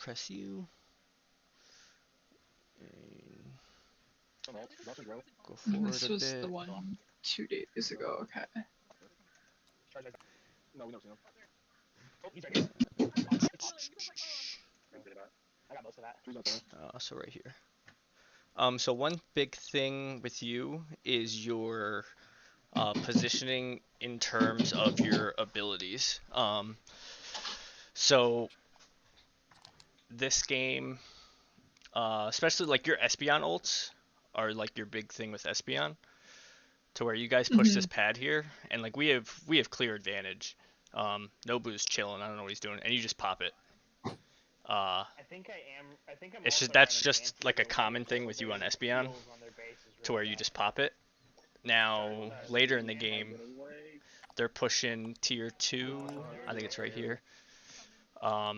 press U. Go forward This a was bit. the one 2 days ago. Okay. No, we never seen him. Oh, he's right here. I got most of that. He's not there. So right here. So one big thing with you is your positioning in terms of your abilities. So this game, especially like your Espeon ults are like your big thing with Espeon, to where you guys push this pad here, and like we have clear advantage. Nobu's chilling. I don't know what he's doing, and you just pop it. I think I'm It's also just that's running just like a anti-rogue common here, thing so with you on their Espeon, heals on their base is to really where you bad. just pop it. Now later in the game, they're pushing tier 2. I think it's right here. Got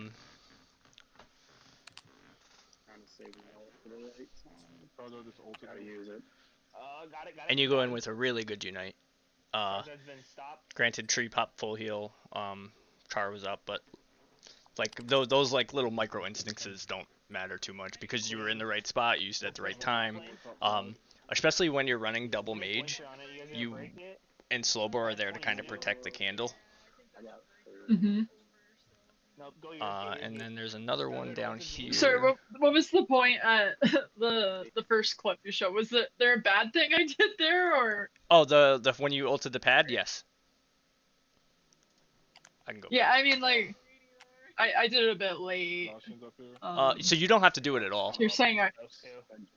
it. And you go in with a really good Unite. Charizard's been stopped. Granted, tree pop full heal. Char was up, but like those like little micro instances don't matter too much because you were in the right spot, you used it at the right time. Especially when you're running double mage, you and Slowbro are there to kind of protect the candle. And then there's another one down here. Sorry, what was the point at the first clip you showed? Was there a bad thing I did there, or? Oh, the when you ulted the pad, yes. I can go. Yeah, I mean like, I did it a bit late. So you don't have to do it at all. You're saying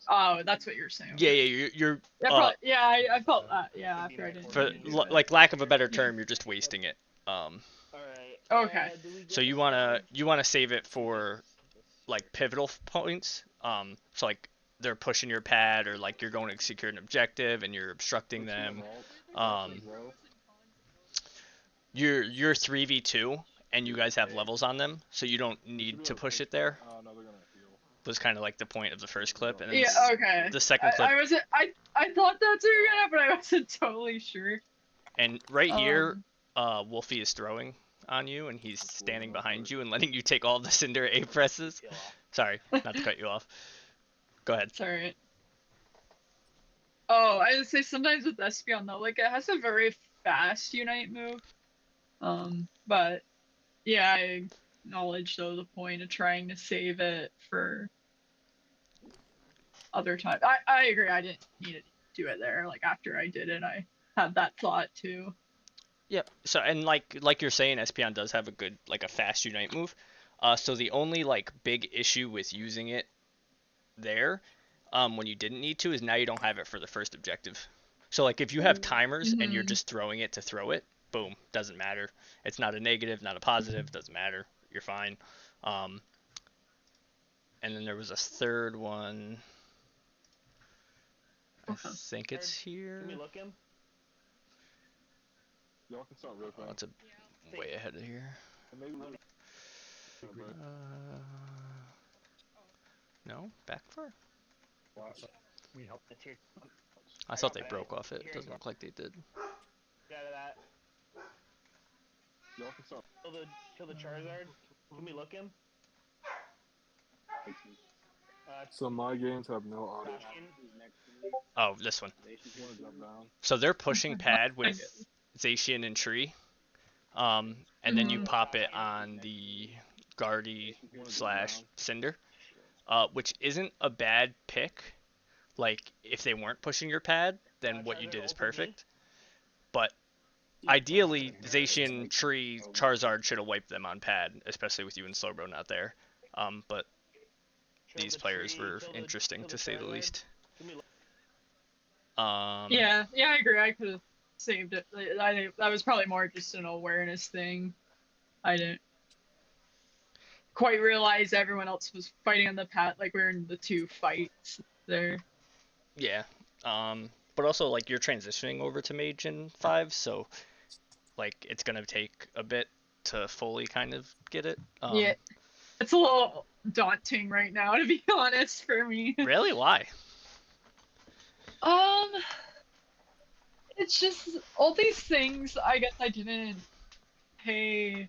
oh, that's what you're saying. Yeah, you're. Yeah, I felt that. Yeah, after I didn't. For like lack of a better term, you're just wasting it. Okay. So you wanna save it for like pivotal points. So like they're pushing your pad, or like you're going to secure an objective and you're obstructing them. You're 3v2 and you guys have levels on them, so you don't need to push it there. Was kind of like the point of the first clip, and then okay. The second clip. I thought that's what you were gonna, but I wasn't totally sure. And right here, Wolfie is throwing on you, and he's standing behind you and letting you take all the Cinder A presses. Sorry, not to cut you off. Go ahead. Sorry. Oh, I would say sometimes with Espeon though, like it has a very fast Unite move. But yeah, I acknowledge though the point of trying to save it for other time. I agree. I didn't need to do it there. Like after I did it, I had that thought too. Yep. So and like you're saying, Espeon does have a good like a fast Unite move. So the only like big issue with using it there, when you didn't need to, is now you don't have it for the first objective. So like if you have timers and you're just throwing it to throw it, boom, doesn't matter. It's not a negative, not a positive, doesn't matter. You're fine. And then there was a third one. I think it's here. Can we look him? Oh, it's way ahead of here. No, back far. I thought they broke off it. Doesn't look like they did. Get out of that. Kill the Charizard. Can we look him? So my games have no audio. Oh, this one. So they're pushing pad with Zacian and Tree. And then you pop it on the Guardy / Cinder. Which isn't a bad pick. Like, if they weren't pushing your pad, then what you did is perfect. But ideally, Zacian, Tree, Charizard should have wiped them on pad, especially with you and Slowbro not there. But these players were interesting, to say the least. Yeah, I agree. I could have saved it. I think that was probably more just an awareness thing. I didn't quite realize everyone else was fighting on the pad. Like we were in the two fights there. Yeah. But also like you're transitioning over to Mage in 5, so like it's gonna take a bit to fully kind of get it. Yeah, it's a little daunting right now, to be honest, for me. Really? Why? It's just all these things. I guess I didn't pay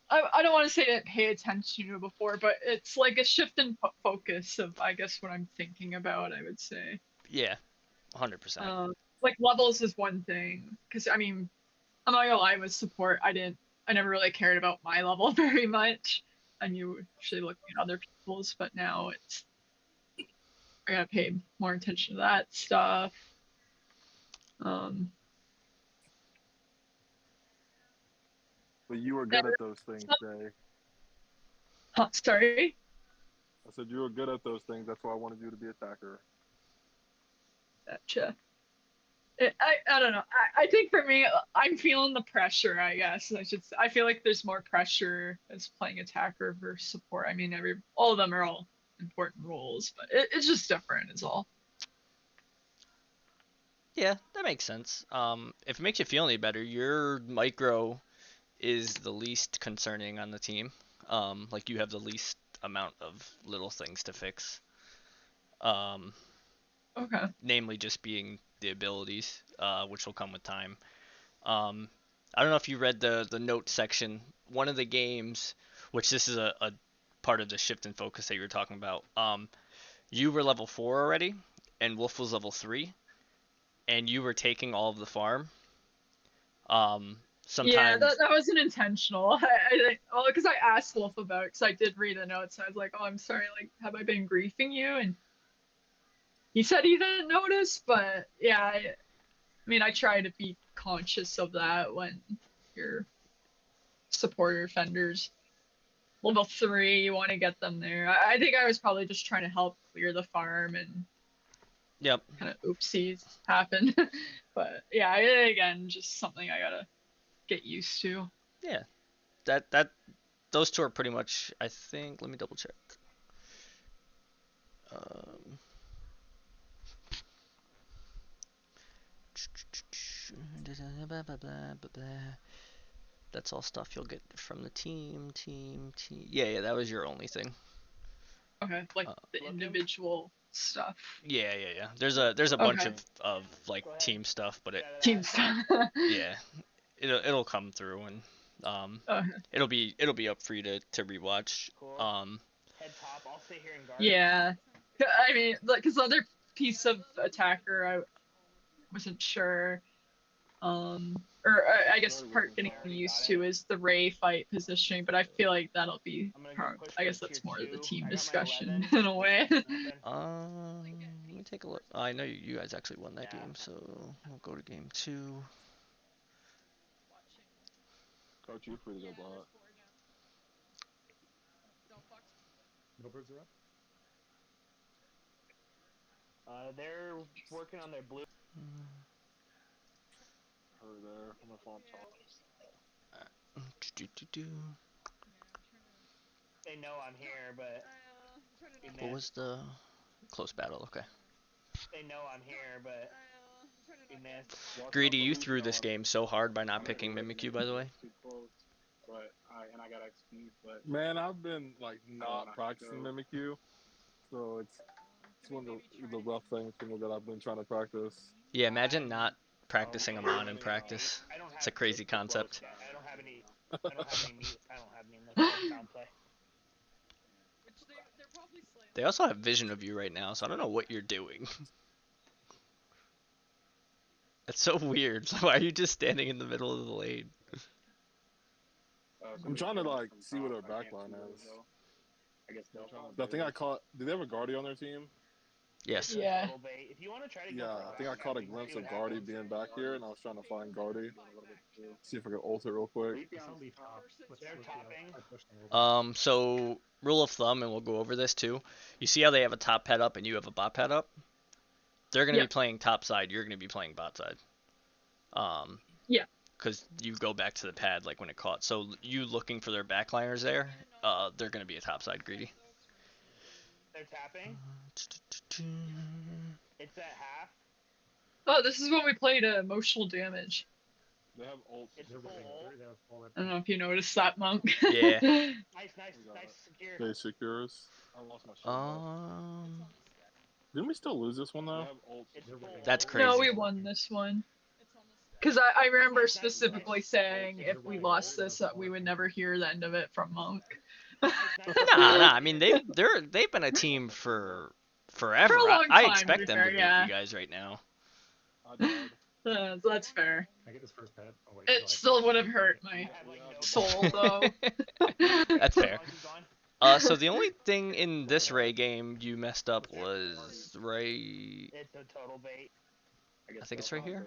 I don't want to say I didn't pay attention to it before, but it's like a shift in focus of, I guess, what I'm thinking about, I would say. Yeah, 100%. Like levels is one thing, because I mean, I'm not gonna lie, with support, I never really cared about my level very much. And you usually looking at other people's, but now I gotta pay more attention to that stuff. But you were good at those things, Jay. Sorry. I said you were good at those things. That's why I wanted you to be attacker. Gotcha. I don't know. I think for me, I'm feeling the pressure, I guess. I feel like there's more pressure as playing attacker versus support. I mean, all of them are all important roles, but it's just different, is all. Yeah, that makes sense. If it makes you feel any better, your micro is the least concerning on the team. Like you have the least amount of little things to fix. Okay. Namely just being the abilities, which will come with time. I don't know if you read the note section. One of the games, which this is a part of the shift in focus that you were talking about. You were level 4 already, and Wolf was level 3, and you were taking all of the farm. Sometimes. Yeah, that wasn't intentional. Well, because I asked Wolf about it, because I did read the notes. I was like, oh, I'm sorry, like, have I been griefing you? And he said he didn't notice, but yeah, I mean, I try to be conscious of that when you're supporter fenders. Level 3, you want to get them there. I think I was probably just trying to help clear the farm and Yep. kind of oopsies happen. But yeah, again, just something I gotta get used to. Yeah. Those two are pretty much, I think, let me double check. That's all stuff you'll get from the team. Yeah, that was your only thing. Okay, like the individual stuff. Yeah. There's a bunch of like team stuff, but team stuff. Yeah, it'll come through, and it'll be up for you to rewatch. Cool. Head top. I'll stay here and guard. Yeah, I mean, because other piece of attacker, I wasn't sure. Or I guess part getting used to is the Ray fight positioning, but I feel like that'll be. I guess that's more of the team discussion in a way. Let me take a look. I know you guys actually won that game, so we'll go to game 2. Coach, you're free to go bot. Middlebirds are up. They're working on their blue. Her there. I'm gonna fall on top. They know I'm here, but. What was the close battle? Okay. They know I'm here, but. Greedy, you threw this game so hard by not picking Mimikyu, by the way. I got XP, but man, I've been like not practicing Mimikyu, so it's one of the rough things that I've been trying to practice. Yeah, imagine not practicing Amon in practice. It's a crazy concept. I don't have any meat. I don't have any downplay. They also have vision of you right now, so I don't know what you're doing. That's so weird. Why are you just standing in the middle of the lane? I'm trying to like see what our backline is. I think I caught. Did they have a Guardy on their team? Yes. Yeah. If you want to try to Yeah, I think I caught a glimpse of Guardy being back here, and I was trying to find Guardy. See if I could ult it real quick. So rule of thumb, and we'll go over this too. You see how they have a top pad up and you have a bot pad up? They're gonna be playing top side. You're gonna be playing bot side. Yeah. Because you go back to the pad like when it caught. So you looking for their backliners there? They're gonna be a top side greedy. They're tapping. It's at half. Oh, this is when we played emotional damage. They have ult. It's full. I don't know if you noticed that, Monk. Yeah. Nice. Secure. They secures. I lost my shield. Didn't we still lose this one though? It's full. That's crazy. No, we won this one. Because I remember specifically saying if we lost this, we would never hear the end of it from Monk. Nah. I mean, they've been a team for forever. For a long I time, expect to be them fair, to beat yeah. you guys right now. I died. That's fair. Can I get this first pad? Oh, wait, It still would have hurt my soul, though. That's fair. So the only thing in this Ray game you messed up was Ray. It's a total bait. I think it's right here.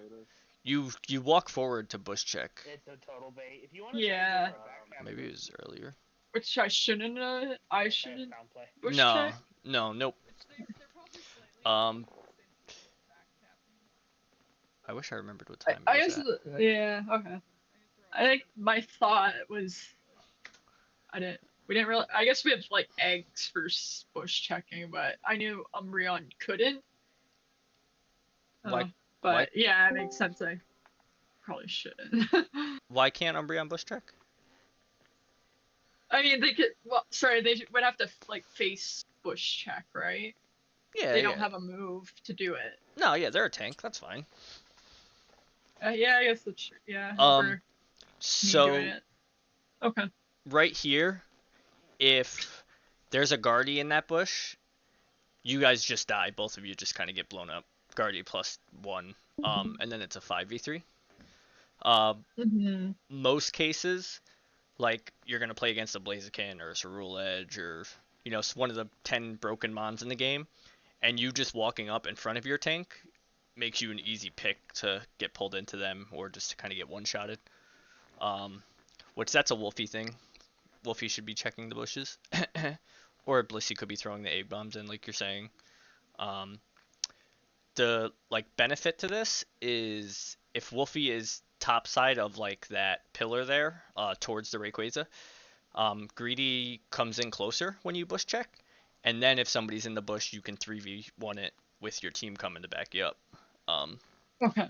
You walk forward to bush check. It's a total bait. If you want Yeah. Maybe it was earlier. Which I shouldn't. I shouldn't. Bush No, check? nope. I wish I remembered what time I it was guess. at. Yeah. Okay. I think my thought was. We didn't really. I guess we had like eggs for bush checking, but I knew Umbreon couldn't. Why- But why- yeah, it makes sense. I probably shouldn't. Why can't Umbreon bush check? I mean, they could. Well, sorry, they would have to like face bush check, right? Yeah, They don't have a move to do it. No, yeah, they're a tank. That's fine. Yeah, I guess that's true. Yeah. Um, for me So doing it. Okay. right here, if there's a Guardy in that bush, you guys just die. Both of you just kind of get blown up. Guardy +1. And then it's a 5v3. Mm-hmm. Most cases, like you're gonna play against a Blaziken or a Cerule Edge or one of the 10 broken mons in the game, and you just walking up in front of your tank makes you an easy pick to get pulled into them or just to kind of get one-shotted. Which that's a Wolfie thing. Wolfie should be checking the bushes, or Blissey could be throwing the egg bombs in, like you're saying. The benefit to this is if Wolfie is top side of like that pillar there, towards the Rayquaza, Greedy comes in closer when you bush check, and then if somebody's in the bush, you can 3v1 it with your team coming to back you up. Okay.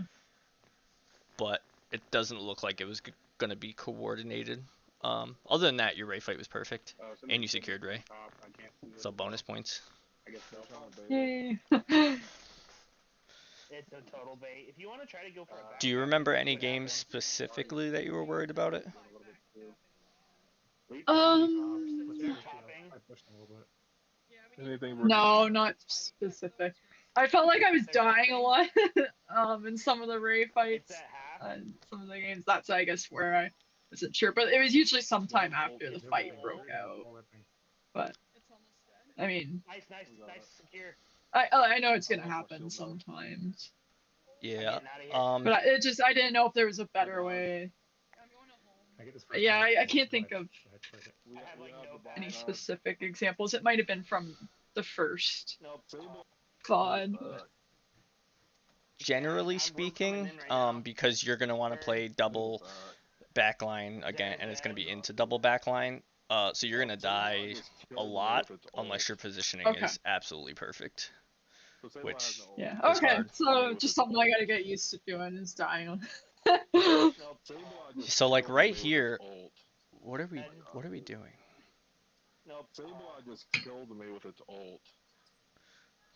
But it doesn't look like it was gonna be coordinated. Other than that, your Ray fight was perfect, and you secured Ray, so bonus points. Yay. It's a total bait. If you want to try to go for a back Do you remember any games specifically that you were worried about it? topping. I pushed a little bit. Anything? No, not specific. I felt like I was dying a lot in some of the Ray It's fights at half. and some of the games. That's I guess where I wasn't sure, but it was usually sometime after the fight broke out. But I mean, Nice, secure. I know it's gonna happen sometimes, Yeah. Getting outta here. but I didn't know if there was a better way. Can I get this first Yeah, pad? I can't think of I have like no any bad. specific examples. It might have been from the first Nope. VOD. Generally speaking, because you're gonna want to play double backline again, and it's gonna be into double backline. So you're gonna die a lot unless your positioning Okay. is absolutely perfect. Which Yeah. It's Okay. hard. So just something I gotta get used to doing is dying. So like right here, what are we doing? Nope. Sableye just killed me with its ult.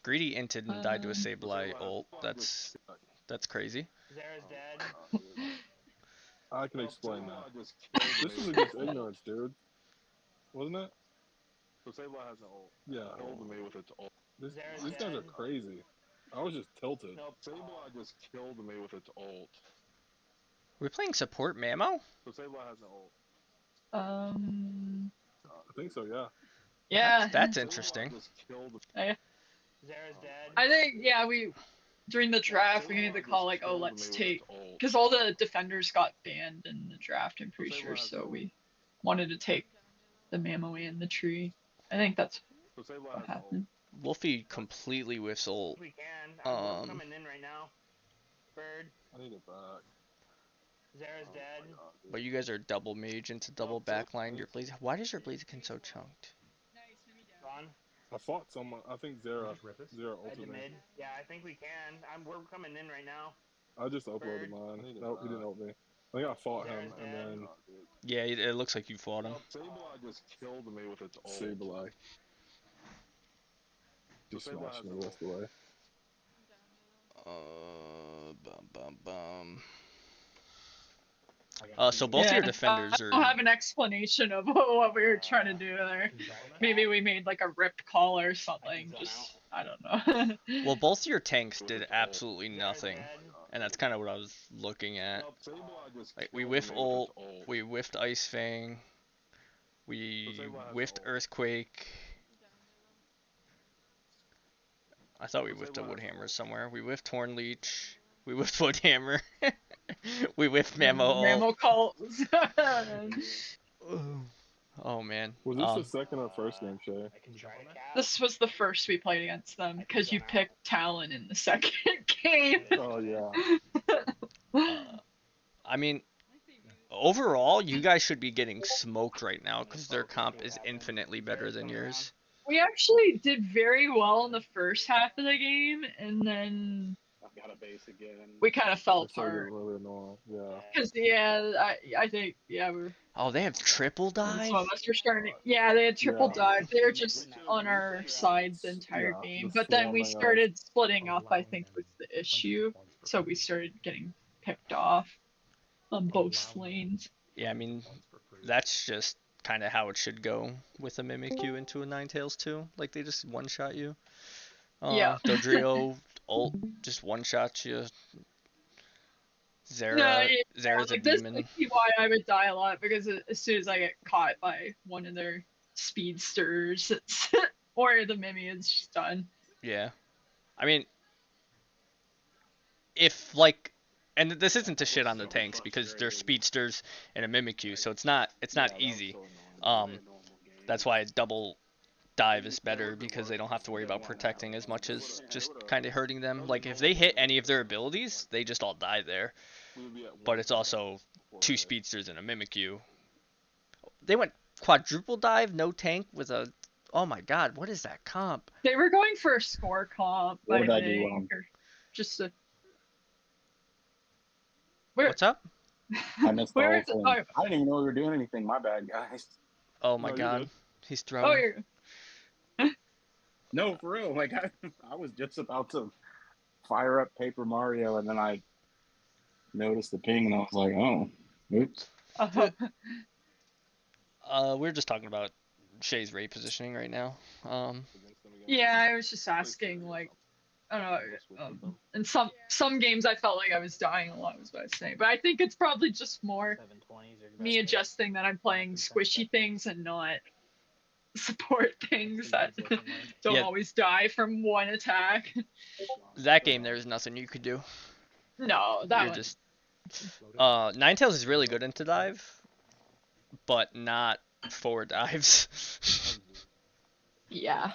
Greedy inted and died to a Sableye Sableye ult. That's crazy. Zara's dead. I can explain that. This is against ignorance, dude. Wasn't it? So Sableye has an ult. Yeah. Killed me with its ult. These guys are crazy. I was just tilted. Nope. Sableye just killed me with its ult. We're playing support Mamo? So Sableye has an ult. I think so, yeah. Yeah. That's interesting. Just killed Zara's dead. I think we during the draft we needed to call like, oh, let's take, because all the defenders got banned in the draft. I'm pretty sure, so we wanted to take the Mammo and the tree. I think that's So Sableye what has an ult. happened. Wolfie completely whiffs ult. We can. We're coming in right now. Bird. I need it back. Zara's dead. But you guys are double mage into double backline. Your Blaze. Why does your Blaziken so chunked? Ron. I fought someone. I think Zara. Just rip it. Zara Head to ulted me. mid. Yeah, I think we can. We're coming in right now. I just uploaded mine. Nope, he didn't ult me. I think I fought him, and then Yeah, it looks like you fought him. Sableye just killed me with its ult. Sableye. Just smashed me the rest of the way. Bum bum bum. So both of your Yeah, defenders I are. don't have an explanation of what we were trying to do there. Maybe we made like a ripped call or something. Just I don't know. Well, both of your tanks did absolutely nothing, and that's kind of what I was looking at. Like we whiff ult, we whiffed Ice Fang, we whiffed Earthquake. I thought we whiffed a Woodhammer somewhere. We whiffed Horn Leech. We whiffed Woodhammer. We whiffed Mammo ult. Mammo calls. Oh man. Was this the second or first game, Shay? This was the first we played against them because you picked Talon in the second game. Oh yeah. I mean, overall, you guys should be getting smoked right now because their comp is infinitely better than yours. We actually did very well in the first half of the game, and then we kind of fell It started apart. getting really annoying. Yeah. Because I think we're Oh, they have triple dive? some of us were starting. Yeah, they had triple Yeah. dive. They were just on our side the entire Yeah, game, just but then we swarming us. started splitting up. I think was the issue, so we started getting picked off on both lanes. Yeah, I mean, that's just kind of how it should go with a Mimikyu into a Ninetales too. Like, they just one-shot you. Yeah. Dodrio ult just one-shot you. Zera's a like this demon. might be why I would die a lot, because as soon as I get caught by one of their speedsters, it's or the Mimi, it's just done. Yeah. I mean, if, like, and this isn't to shit on the tanks because they're speedsters and a Mimikyu, so it's not easy. That's why double dive is better, because they don't have to worry about protecting as much as just kind of hurting them. Like, if they hit any of their abilities, they just all die there. But it's also two speedsters and a Mimikyu. They went quadruple dive, no tank with a... Oh my god, what is that comp? They were going for a score comp, What I did I do think, wrong? or just a. Where, What's up? I missed the where whole is it? thing. Oh, I didn't even know we were doing anything. My bad, guys. Oh my No, you're god. good. He's oh, throwing. you're. No, for real. Like I was just about to fire up Paper Mario, and then I noticed the ping, and I was like, oh, oops. We're just talking about Shay's Ray positioning right now. Yeah, I was just asking, like, I don't know. In some games, I felt like I was dying a lot, was what I was saying. But I think it's probably just more 720s me adjusting that I'm playing squishy things and not support things that don't Yeah. always die from one attack. That game, there's nothing you could do. No, that You're one. just... Ninetales is really good into dive, but not forward dives. Yeah.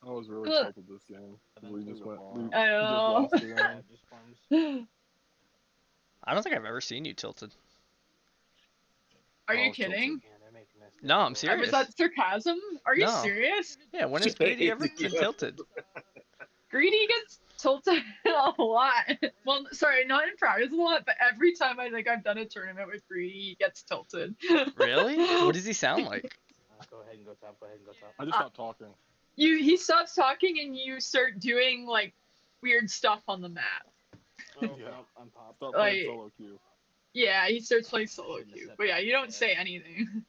I was really Ugh. tilted this game. We just went. I know. Just lost the game. I don't think I've ever seen you tilted. Are you Oh, tilted. kidding? No, I'm Was serious. that sarcasm? Are you No. serious? Yeah, when has Greedy ever been tilted? Greedy gets tilted a lot. Well, sorry, not in practice a lot, but every time I think I've done a tournament with Greedy, he gets tilted. Really? What does he sound like? Go ahead and go top. Go ahead and go top. I just stopped talking. He stops talking and you start doing like weird stuff on the map. Yeah. I'm top. Stop Like- playing solo queue. Yeah, he starts playing solo queue. But yeah, you don't say anything. Oh.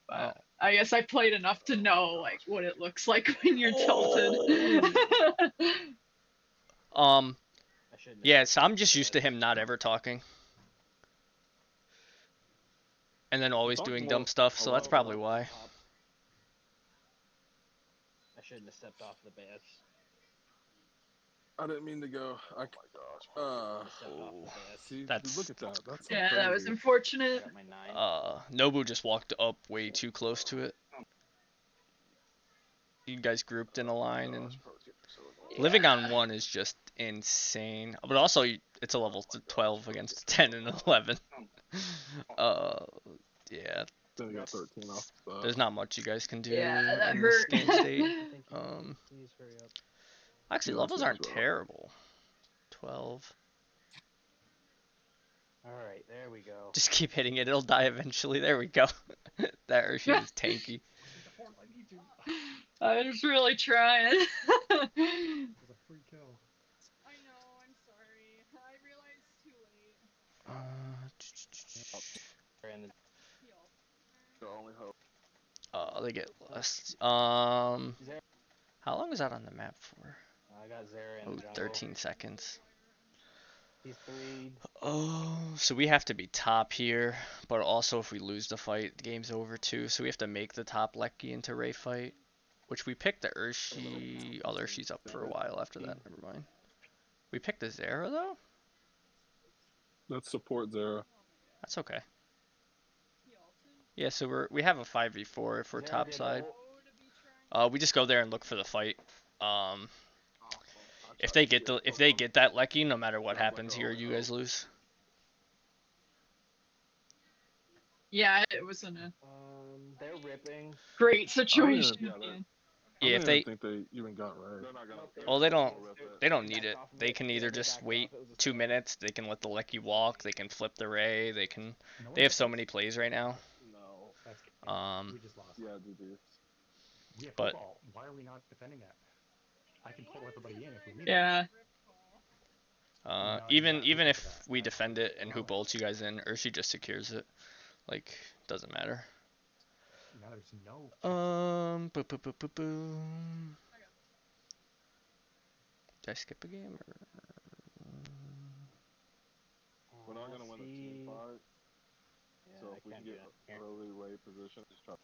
But I guess I played enough to know like what it looks like when you're tilted. I shouldn't have- Yes, I'm just used to him not ever talking. And then always Talk doing more- dumb stuff, a so lot that's more probably about why. Top. I shouldn't have stepped off the bats. I didn't mean to go. I shouldn't have stepped off the bats. See, That's- look at that. That's so Yeah, that was crazy. unfortunate. Got my 9. Nobu just walked up way too close to it. You guys grouped in a line, and living on one is just insane. But also, it's a level 12 against 10 and 11. Yeah, Then we got 13 off. there's not much you guys can do Yeah, that in this hurt. game state. Thank you. Um, Please hurry up. Actually, Yeah, levels let's aren't go. terrible. 12. Alright, there we go. Just keep hitting it, it'll die eventually. There we go. That Urshi is tanky. I was really trying. It was a free kill. I know, I'm sorry. I realized too late. The only hope. They get less. How long is that on the map for? I got Zara in Oh, the jungle. 13 seconds. He's 3. Oh, so we have to be top here, but also if we lose the fight, the game's over too. So we have to make the top Lecky into Ray fight, which we picked the Urshi. Oh, Urshi's up for a while after that. Never mind. We picked the Zera though. Let's support Zara. That's okay. Yeah, so we have a 5v4 if we're Zara top did side. ult. We just go there and look for the fight. If they get that Lecky, no matter what happens here, you guys lose. Yeah, it wasn't a They're ripping. great situation. Yeah, man. Yeah, I if don't they, even think they even got Ray. well, they don't need it. They can either just wait 2 minutes. They can let the Lecky walk. They can flip the Ray. They can. They have so many plays right now. No. We just lost. Yeah, GG. We have But- football. Why are we not defending that? I can pull everybody in if we need. Yeah. Even if we defend it and hoop ults you guys in, Urshi just secures it. Like, doesn't matter. Now there's no. Boom. Did I skip a game or? We're not gonna win the team fight. Yeah, So I if we can can't do get that. Here. early Ray position, just try.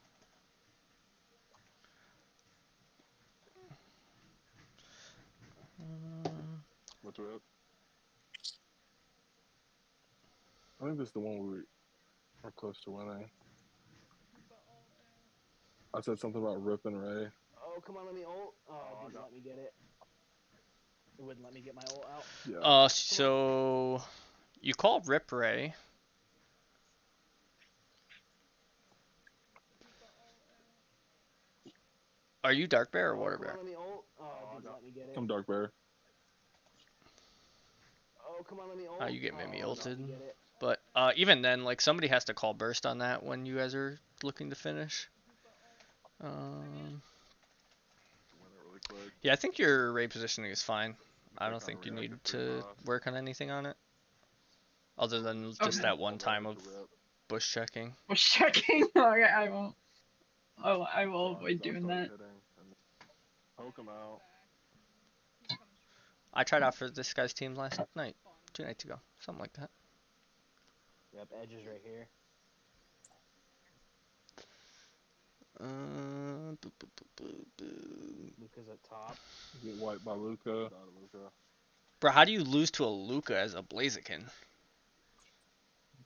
What's up? I think this is the one we are close to winning. I said something about Rip and Ray. Oh, come on, let me ult. Oh, it didn't let me get it. It wouldn't let me get my ult out. Yeah. So you call Rip Ray. Are you Dark Bear or Water Come Bear? on, let me ult. Oh, it didn't let me get it. I'm Dark Bear. Oh, come on, let me ult. You get Mimi Oh, it didn't let me ulted. get it. But even then, like somebody has to call burst on that when you guys are looking to finish. Yeah, I think your Ray positioning is fine. I don't think you need to work on anything on it, other than just Okay. that one time of bush checking. Was checking. Okay, I won't. Oh, I will avoid doing that. Poke him out. I tried out for this guy's team last night, 2 nights ago, something like that. Yep, Edge is right here. Luca's at top. Get wiped by Luca. Bro, how do you lose to a Luca as a Blaziken?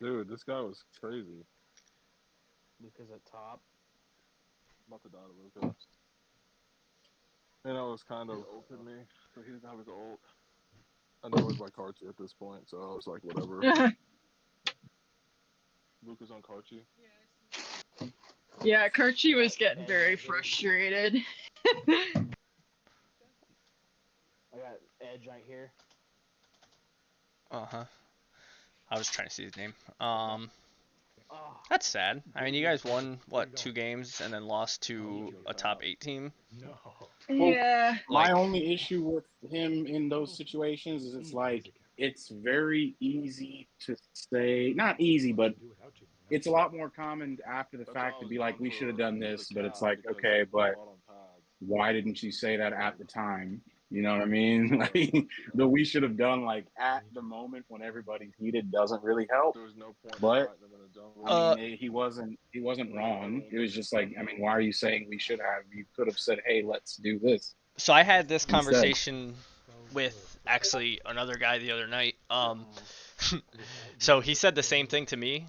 Dude, this guy was crazy. Luca's at top. About to die to Luca. And I was kind of ulted me, so he didn't have his ult. I know it's like Karchi at this point, so I was like, whatever. Luca's on Karchi. Yeah, Kirchi was getting very frustrated. I got Edge right here. Uh-huh. I was trying to see his name. Oh, That's sad. I mean, you guys won, what, 2 games and then lost to a top 8 team? No. Yeah. My Like- only issue with him in those situations is it's like it's very easy to say, not easy, but it's a lot more common after the fact to be like, we should have done this, but it's like, okay, but why didn't you say that at the time? You know what I mean? Like, the we should have done like at the moment when everybody's heated doesn't really help. There was no point. But Uh, I mean, he wasn't wrong. It was just like, I mean, why are you saying we should have? You could have said, hey, let's do this. So I had this Instead. conversation with actually another guy the other night. So he said the same thing to me.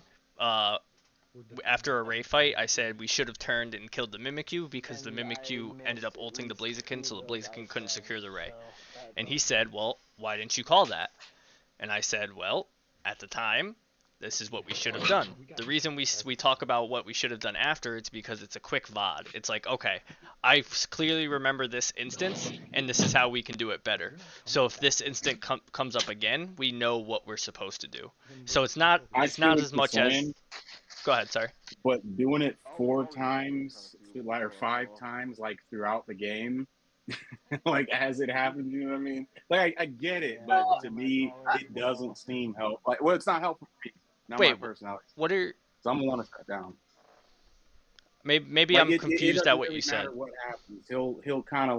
After a Ray fight, I said we should have turned and killed the Mimikyu because the Mimikyu ended up ulting the Blaziken, so the Blaziken couldn't secure the Ray. And he said, well, why didn't you call that? And I said, well, at the time, this is what we should have done. The reason we talk about what we should have done after, it's because it's a quick VOD. It's like, okay, I clearly remember this instance, and this is how we can do it better. So if this instant comes up again, we know what we're supposed to do. So it's not as much as... Go ahead, sorry. But doing it 4 times, or 5 times, like throughout the game, like as it happens, you know what I mean? Like I get it, but to me, it doesn't seem helpful. Like, well, it's not helpful for me. not Wait, my personality. what are? So I'm gonna want to step down. Maybe Like I'm confused doesn't at what really you said. matter what happens. He'll kind of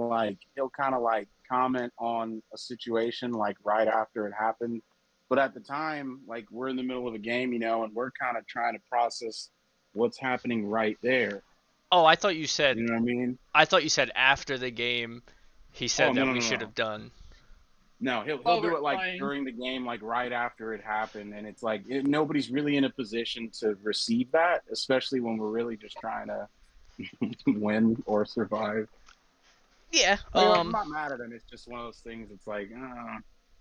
like comment on a situation like right after it happened, but at the time, like we're in the middle of a game, and we're kind of trying to process what's happening right there. Oh, I thought you said. You know what I mean? I thought you said after the game, he said that we should have done. No, he'll do it like during the game, like right after it happened, and it's like nobody's really in a position to receive that, especially when we're really just trying to win or survive. Yeah. I'm not mad at him. It's just one of those things. It's like,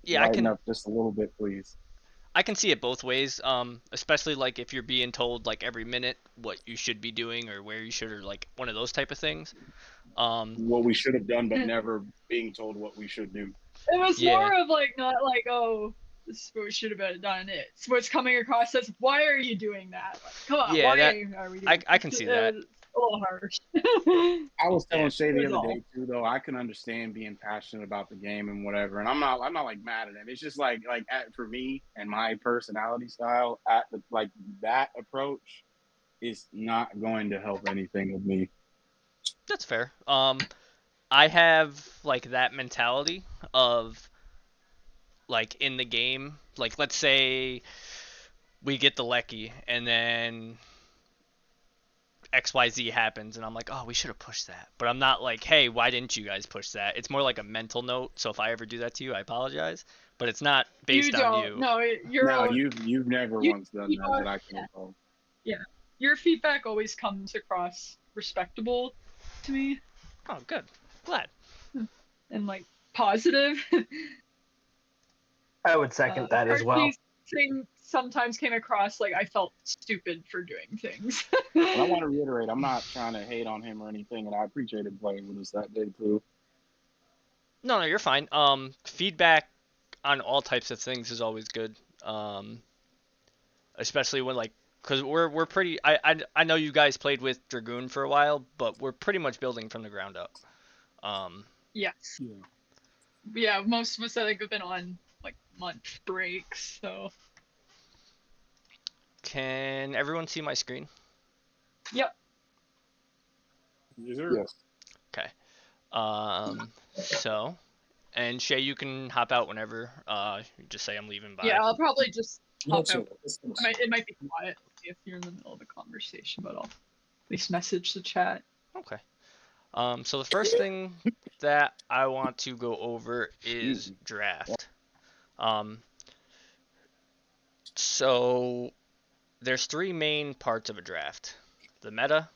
yeah, lighten up just a little bit, please. I can see it both ways. Especially like if you're being told like every minute what you should be doing or where you should, or like one of those type of things. What we should have done, but never being told what we should do. It was more of like, not like, oh, this is what we should have done. It's what's coming across as, why are you doing that? Like, come on, yeah, why are we doing I can see that. It's a little harsh. I was telling Shay the other day too, though. I can understand being passionate about the game and whatever, and I'm not like mad at him. It's just like for me and my personality style, like that approach is not going to help anything with me. That's fair. I have like that mentality of like in the game, like let's say we get the Lecky and then XYZ happens and I'm like, oh, we should have pushed that. But I'm not like, hey, why didn't you guys push that? It's more like a mental note. So if I ever do that to you, I apologize. But it's not based on you. No, you've never once done that I can recall. Yeah. Your feedback always comes across respectable to me. Oh, good. Glad. And like positive. I would second that as well. Thing sometimes came across like I felt stupid for doing things. But I want to reiterate, I'm not trying to hate on him or anything, and I appreciated playing with us that day too. No, you're fine. Feedback on all types of things is always good. Especially when like, cause we're pretty. I know you guys played with Dragoon for a while, but we're pretty much building from the ground up. Yes. Yeah, most of us I think have been on like month breaks, so. Can everyone see my screen? Yep. Yes. Okay. So, and Shay, you can hop out whenever. Just say I'm leaving. Bye. Yeah, I'll probably just hop out. It might be quiet if you're in the middle of a conversation, but I'll at least message the chat. Okay. So the first thing that I want to go over is draft. So there's three main parts of a draft. The meta.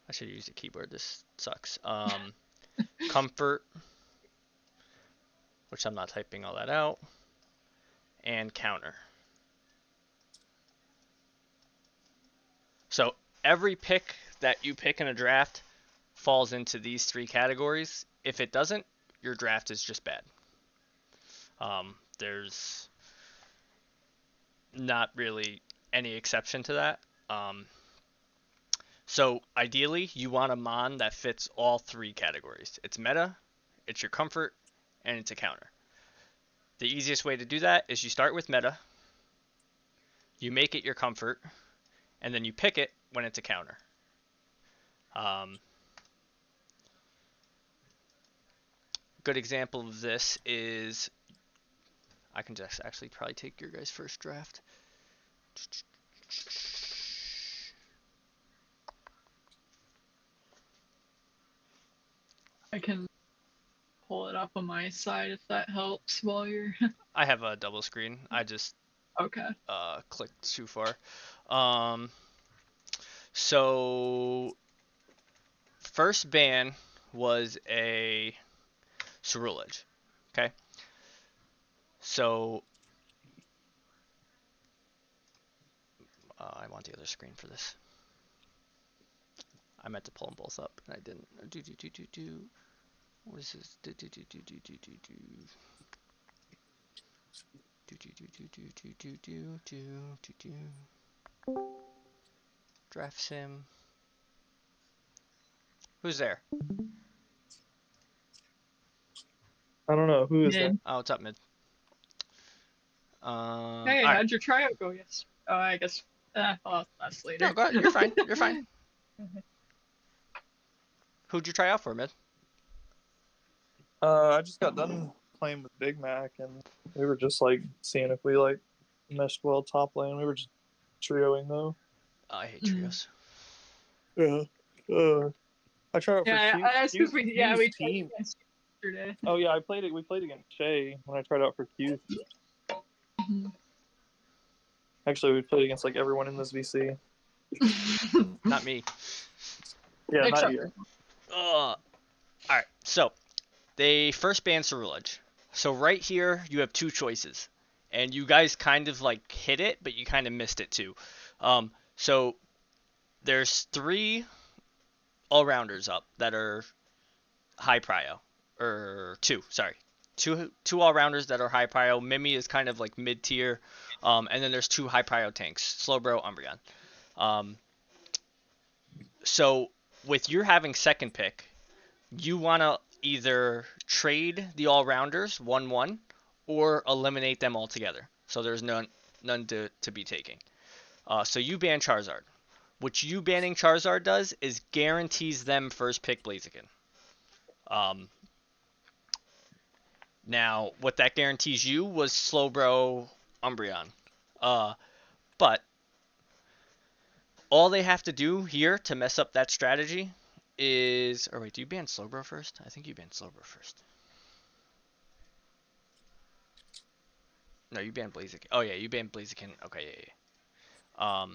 I should use the keyboard. This sucks. Comfort, which I'm not typing all that out, and counter. So every pick that you pick in a draft falls into these three categories. If it doesn't, your draft is just bad. There's not really any exception to that. So ideally, you want a mon that fits all three categories. It's meta, it's your comfort, and it's a counter. The easiest way to do that is you start with meta, you make it your comfort, and then you pick it when it's a counter. Good example of this is, I can just actually probably take your guys' first draft. I can pull it up on my side if that helps while you're. I have a double screen. I just clicked too far. So first ban was a Ceruledge. Okay. So I want the other screen for this. I meant to pull them both up and I didn't. What is this? Draft sim. Who's there? I don't know. Who is that? Oh, it's up mid. Hey, Alright. how'd your tryout go? Yes. Oh, I guess. Well, that's later. No, go ahead. You're fine. You're fine. Who'd you try out for, Mid? I just got done playing with Big Mac, and we were just like seeing if we like meshed well top lane. We were just trioing though. I hate trios. Yeah. I tried out for that's because we Q's played team. against you yesterday. Oh yeah, we played against Shay when I tried out for Q. Actually, we played against like everyone in this VC. Not me. Yeah, Except- not you. Alright, so they first banned Cerulege. So right here, you have two choices. And you guys kind of like hit it, but you kind of missed it too. So there's 3 all-rounders up that are high prio. Or 2, sorry. Two all-rounders that are high prio. Mimi is kind of like mid-tier. And then there's 2 high prio tanks, Slowbro, Umbreon. So with you having second pick, you want to either trade the all-rounders 1-1 or eliminate them altogether. So there's none to be taking. So you ban Charizard. What you banning Charizard does is guarantees them first pick Blaziken. Now, what that guarantees you was Slowbro Umbreon. But all they have to do here to mess up that strategy is... Or wait, do you ban Slowbro first? I think you banned Slowbro first. No, you banned Blaziken. Oh, yeah, you banned Blaziken. Okay, yeah.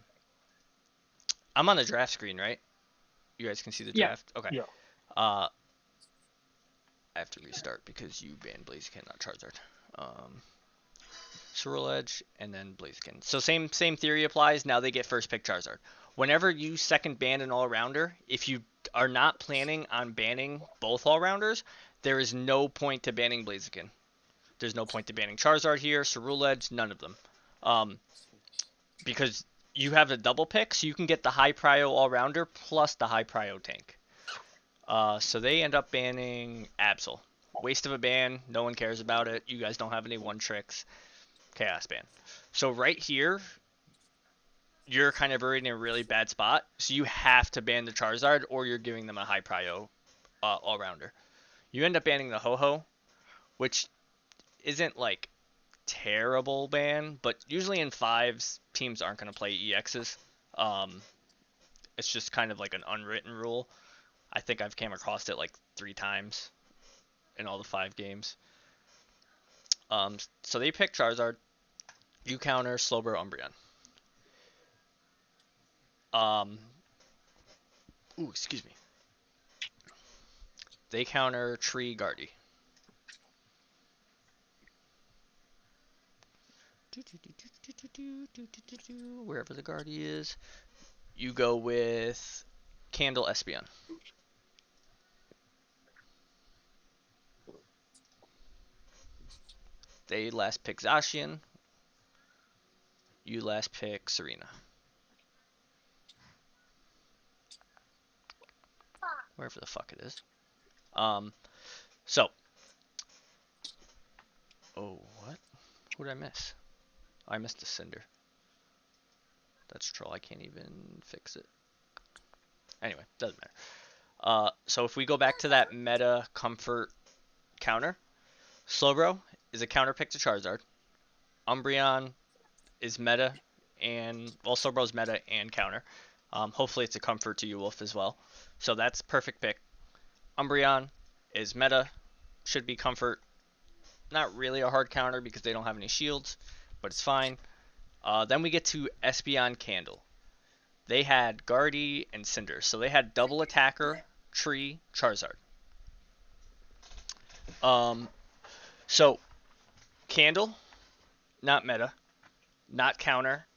I'm on the draft screen, right? You guys can see the draft? Okay. Yeah. I have to restart because you banned Blaziken, not Charizard. Cerulege, and then Blaziken. So same theory applies. Now they get first pick Charizard. Whenever you second ban an all-rounder, if you are not planning on banning both all-rounders, there is no point to banning Blaziken. There's no point to banning Charizard here, Cerulege, none of them. Because you have a double pick, so you can get the high prio all-rounder plus the high prio tank. So they end up banning Absol. Waste of a ban, no one cares about it. You guys don't have any one tricks. Chaos ban. So right here, you're kind of already in a really bad spot. So you have to ban the Charizard or you're giving them a high prio all-rounder. You end up banning the Ho-Ho, which isn't like terrible ban, but usually in 5s, teams aren't going to play EXs. It's just kind of like an unwritten rule. I think I've came across it like 3 times in all the 5 games. So they pick Charizard. You counter Slowbro Umbreon. Excuse me. They counter Tree Guardy. Wherever the Guardy is, you go with Candle Espeon. They last pick Zacian. You last pick Serena. Wherever the fuck it is. So. Oh, what? What did I miss? Oh, I missed a Cinder. That's troll. I can't even fix it. Anyway, doesn't matter. So if we go back to that meta comfort counter, Slowbro is a counter pick to Charizard. Umbreon is meta and Slowbro's meta and counter. Hopefully it's a comfort to you, Wolf, as well. So that's perfect pick. Umbreon is meta, should be comfort. Not really a hard counter because they don't have any shields, but it's fine. Then we get to Espeon Candle. They had Guardy and Cinder, so they had double attacker, Tree, Charizard. So Candle, not meta, not counter.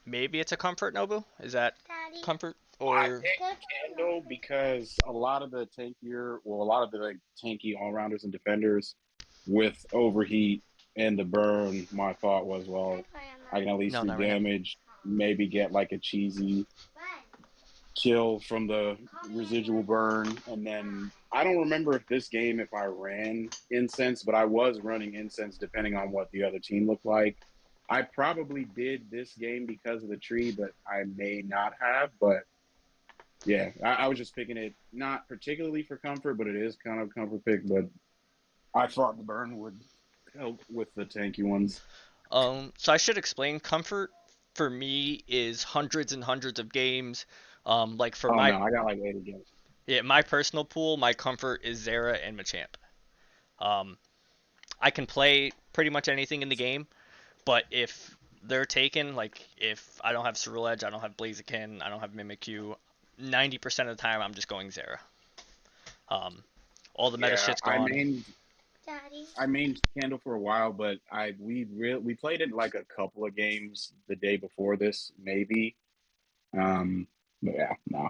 Maybe it's a comfort, Nobu? Is that Daddy. comfort? I Or picked Candle because a lot of the tanky all-rounders and defenders with overheat and the burn, my thought was, well, I can at least do damage, maybe get like a cheesy kill from the residual burn, and then I don't remember if I ran incense, but I was running incense depending on what the other team looked like. I probably did this game because of the tree, but I may not have. But yeah, I was just picking it not particularly for comfort, but it is kind of a comfort pick. But I thought the burn would help with the tanky ones. So I should explain. Comfort for me is hundreds and hundreds of games. Like for I got like 80 games. Yeah, my personal pool, my comfort is Zera and Machamp. I can play pretty much anything in the game, but if they're taken, like if I don't have Ceruledge Edge, I don't have Blaziken, I don't have Mimikyu, 90% of the time I'm just going Zera. All the meta shit's gone. I mained Candle for a while, but we played it like a couple of games the day before this, maybe. But yeah, no.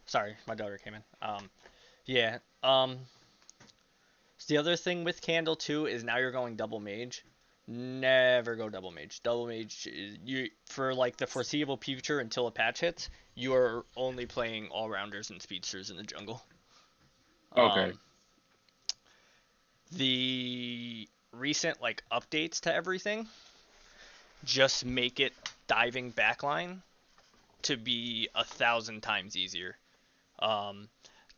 Sorry, my daughter came in. Yeah. The other thing with Candle too is now you're going double mage. Never go double mage. Double mage, you for like the foreseeable future until a patch hits, you are only playing all rounders and speedsters in the jungle. Okay. The recent like updates to everything just make it diving backline to be 1,000 times easier.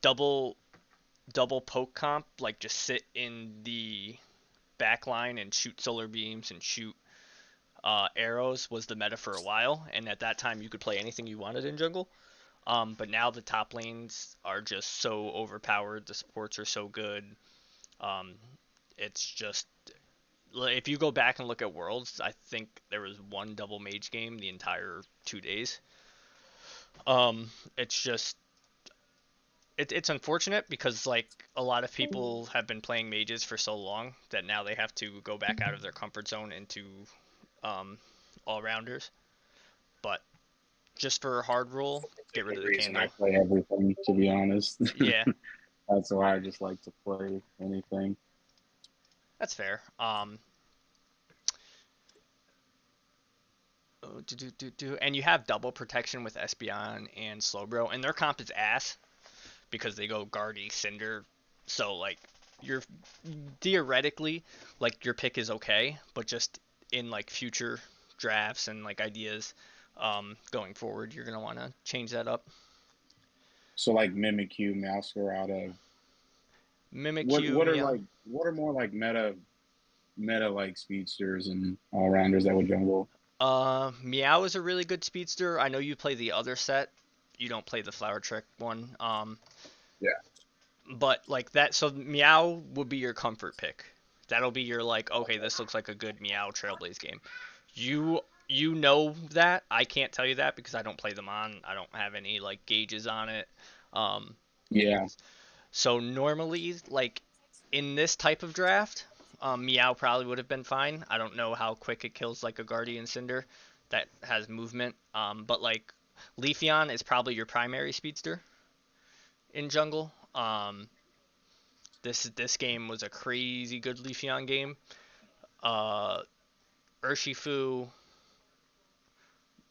Double poke comp, like just sit in the backline and shoot solar beams and shoot arrows was the meta for a while, and at that time you could play anything you wanted in jungle. But now the top lanes are just so overpowered, the supports are so good. It's just, if you go back and look at Worlds, I think there was one double mage game the entire 2 days. It's just, it's unfortunate because like a lot of people have been playing mages for so long that now they have to go back out of their comfort zone into all rounders. But just for hard rule, get rid of the Candle. I play everything, to be honest. Yeah. That's why I just like to play anything. That's fair. And you have double protection with Espeon and Slowbro, and their comp is ass because they go Guardy, Cinder. So like you're theoretically like your pick is okay, but just in like future drafts and like ideas going forward, you're gonna want to change that up. So like Mimikyu, Masquerada. Mimikyu. What are more like meta like speedsters and all rounders that would jungle? Meow is a really good speedster. I know you play the other set. You don't play the Flower Trick one. Yeah. But like that, so Meow would be your comfort pick. That'll be your like, okay, this looks like a good Meow Trailblaze game. You know that. I can't tell you that because I don't play them on. I don't have any like gauges on it. Yeah. So normally, like in this type of draft, Meow probably would have been fine. I don't know how quick it kills like a Guardian Cinder that has movement. But like Leafeon is probably your primary speedster in jungle. This game was a crazy good Leafeon game. Urshifu,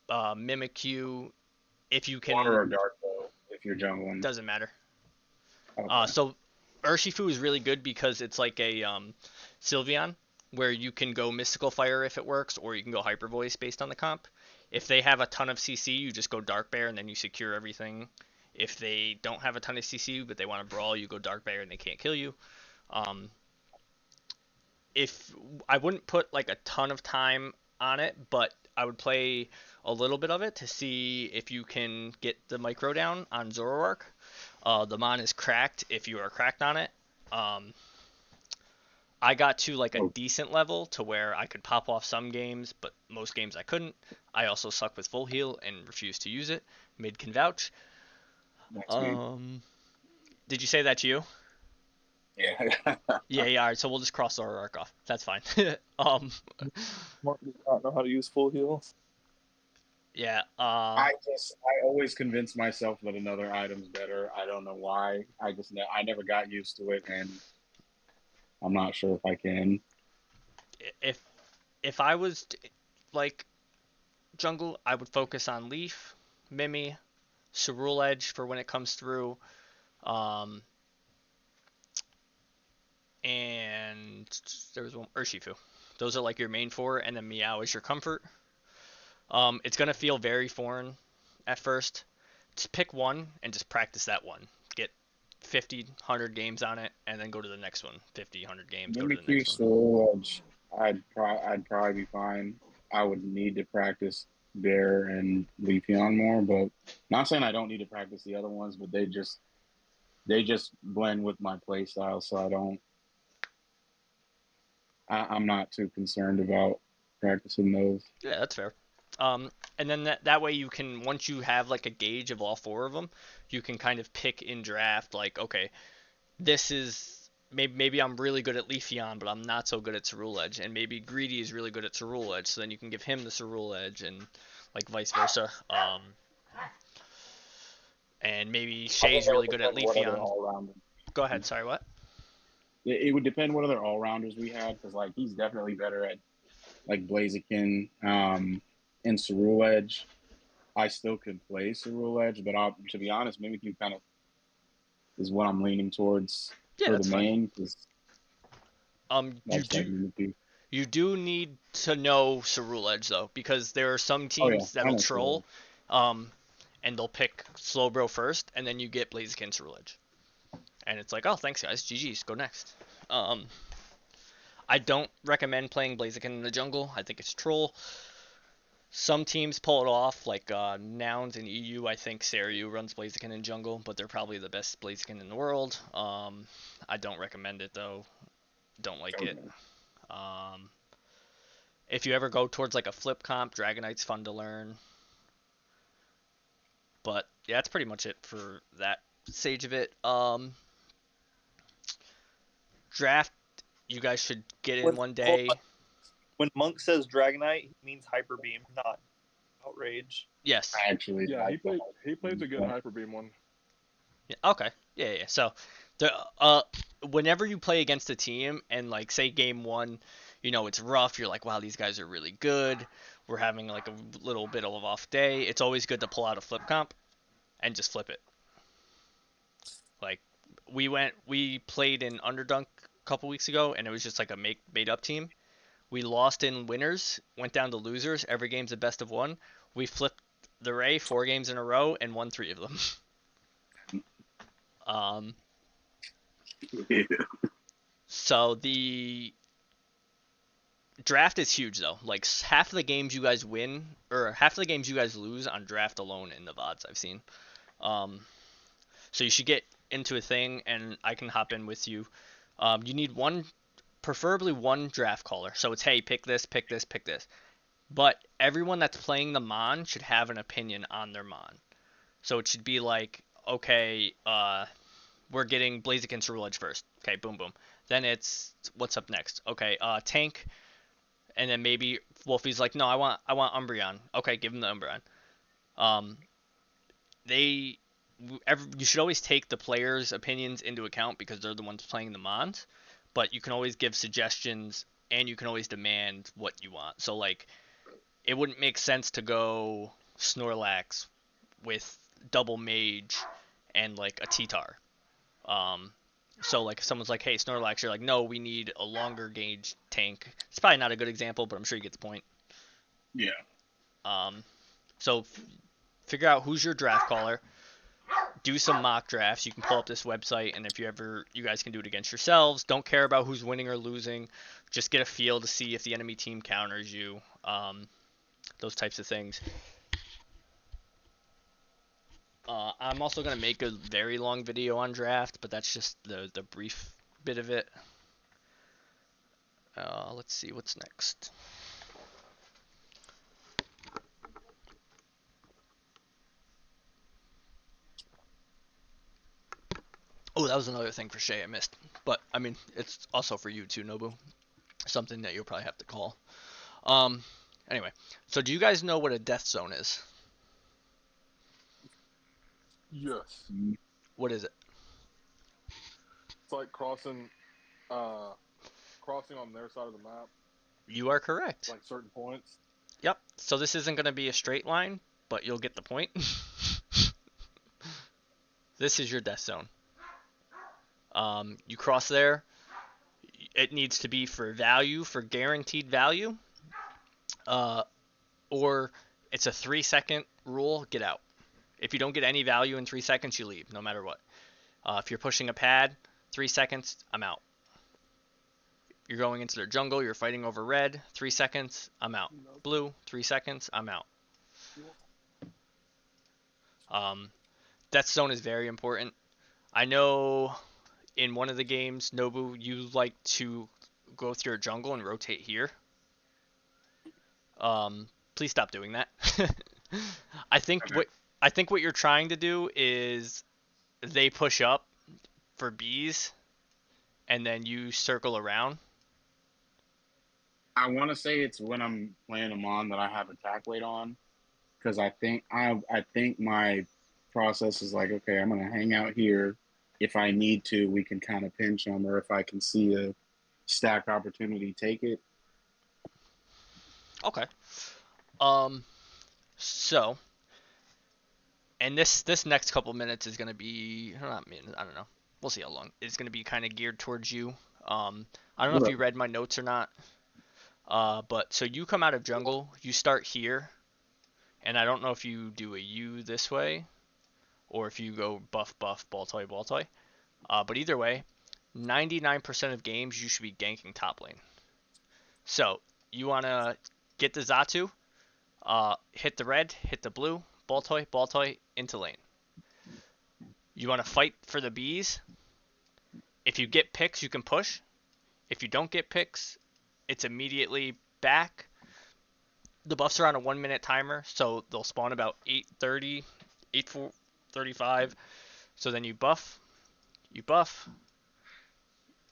Mimikyu, if you can. Water or dark though, if you're jungling. Doesn't matter. Okay. So Urshifu is really good because it's like a Sylveon, where you can go Mystical Fire if it works, or you can go Hyper Voice based on the comp. If they have a ton of CC, you just go Dark Bear and then you secure everything. If they don't have a ton of CC but they want to brawl, you go Dark Bear and they can't kill you. If I wouldn't put like a ton of time on it, but I would play a little bit of it to see if you can get the micro down on Zoroark. The Mon is cracked if you are cracked on it. I got to like a decent level to where I could pop off some games, but most games I couldn't. I also suck with full heal and refuse to use it. Mid can vouch. Did you say that to you? Yeah. Yeah. All right. So we'll just cross Zoroark off. That's fine. Mark does not know how to use full heal. Yeah. I always convince myself that another item's better. I don't know why. I never got used to it, and I'm not sure if I can. If I was like jungle, I would focus on Leaf, Mimi, Cerule Edge for when it comes through, and there was one Urshifu. Those are like your main four, and then Meow is your comfort. It's gonna feel very foreign at first. Just pick one and just practice that one. Get 50, 100 games on it, and then go to the next one. 50, 100 games, go to the next one. Cerule Edge, I'd probably be fine. I would need to practice Bear and Leafeon more, but not saying I don't need to practice the other ones, but they just blend with my play style, so I'm not too concerned about practicing those. Yeah, that's fair. And then that way you can, once you have like a gauge of all four of them, you can kind of pick in draft like, okay, this is maybe I'm really good at Leafeon, but I'm not so good at Cerule Edge, and maybe Greedy is really good at Cerule Edge, so then you can give him the Cerule Edge, and like vice versa. And maybe Shay's really good at Leafeon. Go ahead. Sorry, what? It would depend what other all-rounders we had, because like he's definitely better at like Blaziken and Cerule Edge. I still could play Cerule Edge, but to be honest, Mimikyu kind of is what I'm leaning towards for the main. You do need to know Cerule Edge though, because there are some teams that'll troll, and they'll pick Slowbro first, and then you get Blaziken Cerule Edge. And it's like, oh, thanks guys, GG's, go next. I don't recommend playing Blaziken in the jungle. I think it's troll. Some teams pull it off, like Nouns in EU. I think Seiryu runs Blaziken in jungle, but they're probably the best Blaziken in the world. I don't recommend it though. Don't like it. If you ever go towards like a flip comp, Dragonite's fun to learn. But yeah, that's pretty much it for that stage of it. Draft, you guys should get in one day. When Monk says Dragonite, he means Hyper Beam, not Outrage. Yes. Actually, yeah, he plays a good Hyper Beam one. Yeah, okay. Yeah. So, whenever you play against a team and like say game one, you know it's rough. You're like, wow, these guys are really good. We're having like a little bit of an off day. It's always good to pull out a flip comp and just flip it. Like we played in Underdunk a couple weeks ago, and it was just like a made up team. We lost in winners, went down to losers. Every game's a best of one. We flipped the Ray 4 games in a row and won 3 of them. So the draft is huge though. Like half of the games you guys win, or half of the games you guys lose on draft alone in the VODs I've seen. So you should get into a thing, and I can hop in with you. You need preferably one draft caller. So it's, hey, pick this, pick this, pick this. But everyone that's playing the Mon should have an opinion on their Mon. So it should be like, okay, we're getting Blaziken Cerule Edge first. Okay, boom, boom. Then it's, what's up next? Okay, Tank. And then maybe Wolfie's like, no, I want Umbreon. Okay, give him the Umbreon. You should always take the players' opinions into account because they're the ones playing the Mons. But you can always give suggestions, and you can always demand what you want. So, like, it wouldn't make sense to go Snorlax with double Mage and, like, a T-Tar. So, like, if someone's like, hey, Snorlax, you're like, no, we need a longer gauge tank. It's probably not a good example, but I'm sure you get the point. Yeah. So, figure out who's your draft caller. Do some mock drafts. You can pull up this website, and if you guys can do it against yourselves. Don't care about who's winning or losing. Just get a feel to see if the enemy team counters you. Those types of things. I'm also going to make a very long video on draft, but that's just the brief bit of it. Let's see what's next. Oh, that was another thing for Shay I missed. But, I mean, it's also for you too, Nobu. Something that you'll probably have to call. Anyway, so do you guys know what a death zone is? Yes. What is it? It's like crossing on their side of the map, You are correct. like certain points. Yep. So this isn't going to be a straight line, but you'll get the point. This is your death zone. You cross there. It needs to be for value, for guaranteed value. Or it's a 3-second rule, get out. If you don't get any value in 3 seconds, you leave, no matter what. If you're pushing a pad, 3 seconds, I'm out. You're going into their jungle, you're fighting over red, 3 seconds, I'm out. Blue, 3 seconds, I'm out. Death zone is very important. I know in one of the games, Nobu, you like to go through your jungle and rotate here. Please stop doing that. I think what you're trying to do is they push up for bees, and then you circle around. I want to say it's when I'm playing them on that I have attack weight on, because I think my process is like, okay, I'm gonna hang out here. If I need to, we can kind of pinch them, or if I can see a stack opportunity, take it. Okay. So, and this next couple minutes is gonna be not minutes, I don't know. We'll see how long. It's gonna be kind of geared towards you. I don't know if you read my notes or not. But so you come out of jungle, you start here, and I don't know if you do a U this way, or if you go buff, ball toy. But either way, 99% of games you should be ganking top lane. So you want to get the Xatu, hit the red, hit the blue, ball toy, into lane. You want to fight for the bees. If you get picks, you can push. If you don't get picks, it's immediately back. The buffs are on a 1-minute timer, so they'll spawn about 8:30, 8:35. So then you buff,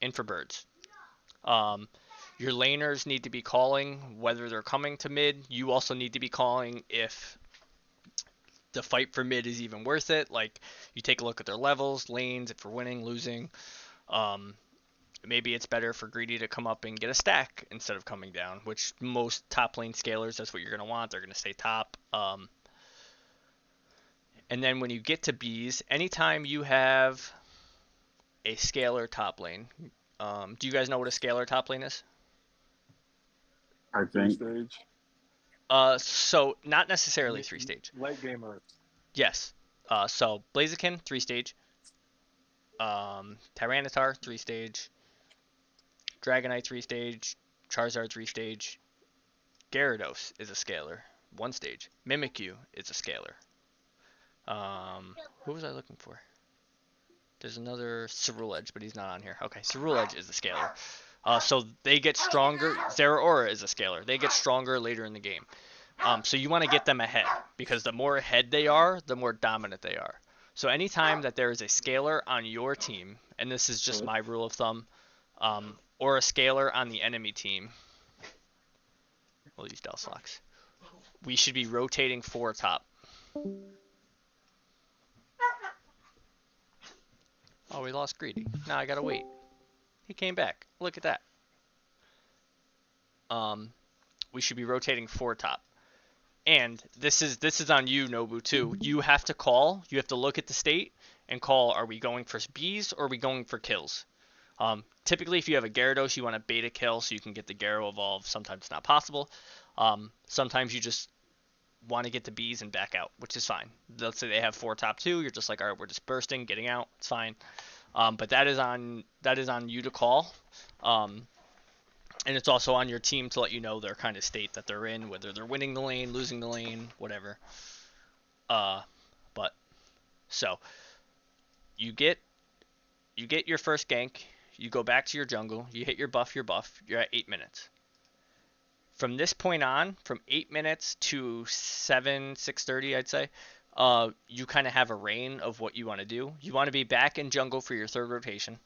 in for birds. Your laners need to be calling whether they're coming to mid. You also need to be calling if the fight for mid is even worth it. Like, you take a look at their levels, lanes, if we're winning, losing. Maybe it's better for Greedy to come up and get a stack instead of coming down, which most top lane scalers, that's what you're going to want. They're going to stay top. And then when you get to bees, anytime you have a scalar top lane, do you guys know what a scalar top lane is? I think. Stage. So not necessarily 3-stage. Late gamer. Yes. So Blaziken, 3-stage. Tyranitar, 3-stage. Dragonite, 3-stage. Charizard, 3-stage. Gyarados is a scalar, 1-stage. Mimikyu is a scalar. Who was I looking for? There's another Ceruledge, but he's not on here. Okay, Ceruledge is a scalar. So they get stronger. Zeraora is a scalar. They get stronger later in the game. So you want to get them ahead, because the more ahead they are, the more dominant they are. So anytime that there is a scalar on your team, and this is just my rule of thumb, or a scalar on the enemy team, we'll use Delslox, we should be rotating 4 top. Oh, we lost Greedy. Now I gotta wait. He came back. Look at that. We should be rotating 4 top. And this is on you, Nobu, too. You have to call. You have to look at the state and call, are we going for bees or are we going for kills? Typically, if you have a Gyarados, you want a beta kill so you can get the Gyaro evolve. Sometimes it's not possible. Sometimes you just want to get the bees and back out, which is fine. Let's say they have 4 top 2. You're just like, all right, we're just bursting, getting out. It's fine. But that is on you to call. And it's also on your team to let you know their kind of state that they're in, whether they're winning the lane, losing the lane, whatever. But so you get your first gank, you go back to your jungle, you hit your buff, you're at 8 minutes. From this point on, from 8 minutes to 6:30, I'd say, you kind of have a reign of what you want to do. You want to be back in jungle for your 3rd rotation.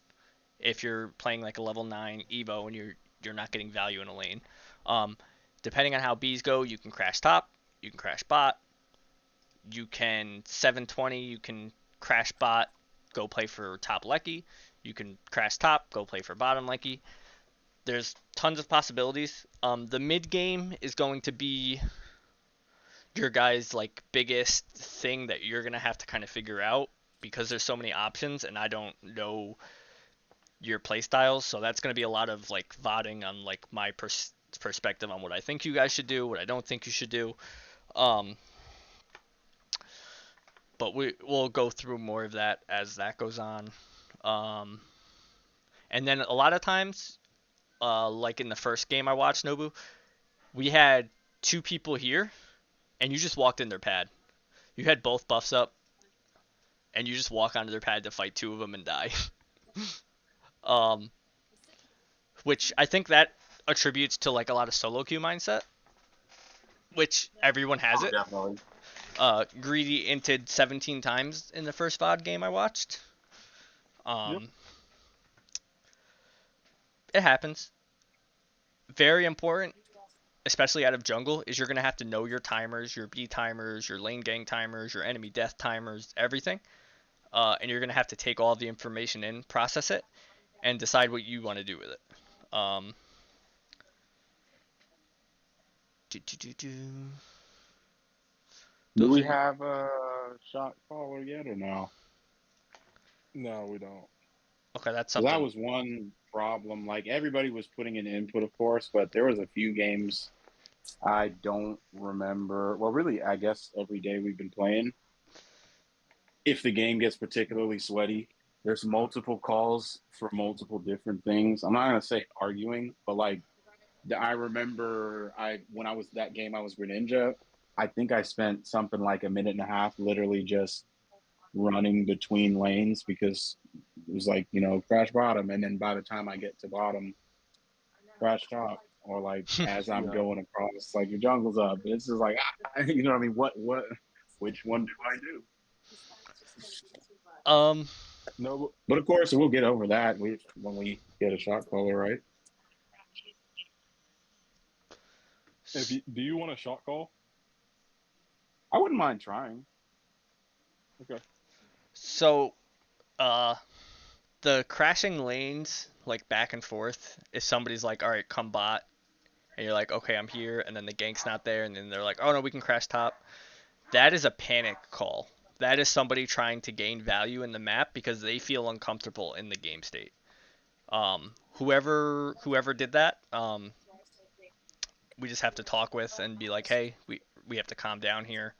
If you're playing like a level 9 Evo and you're not getting value in a lane. Depending on how bees go, you can crash top, you can crash bot, you can 720, you can crash bot, go play for top Lecky, you can crash top, go play for bottom Lecky. There's tons of possibilities. The mid game is going to be your guys' like biggest thing that you're gonna have to kind of figure out because there's so many options and I don't know your play styles, so that's gonna be a lot of like voting on like my perspective on what I think you guys should do, what I don't think you should do. But we'll go through more of that as that goes on. And then a lot of times, like in the first game I watched, Nobu, we had 2 people here, and you just walked in their pad. You had both buffs up, and you just walk onto their pad to fight 2 of them and die. Which I think that attributes to like a lot of solo queue mindset, which everyone has it. Definitely. Greedy inted 17 times in the first VOD game I watched. Yep. It happens. Very important, especially out of jungle, is you're going to have to know your timers, your B timers, your lane gang timers, your enemy death timers, everything. And you're going to have to take all the information in, process it, and decide what you want to do with it. Do we have a shot caller yet or no? No, we don't. Okay, that's So something. that was one problem. Like everybody was putting in input, of course, but there was a few games I don't remember. Well, really, I guess every day we've been playing. If the game gets particularly sweaty, there's multiple calls for multiple different things. I'm not gonna say arguing, but like I remember when I was that game I was Greninja, I think I spent something like a minute and a half literally just running between lanes because it was like, crash bottom, and then by the time I get to bottom, crash top, or like as I'm going across, like your jungle's up. It's just like, you know what I mean? Which one do I do? No, But of course, we'll get over that when we get a shot caller, right? do you want a shot call? I wouldn't mind trying. Okay. So, the crashing lanes, like back and forth, if somebody's like, all right, come bot, and you're like, okay, I'm here, and then the gank's not there, and then they're like, oh no, we can crash top. That is a panic call. That is somebody trying to gain value in the map because they feel uncomfortable in the game state. Whoever did that, we just have to talk with and be like, hey, we have to calm down here.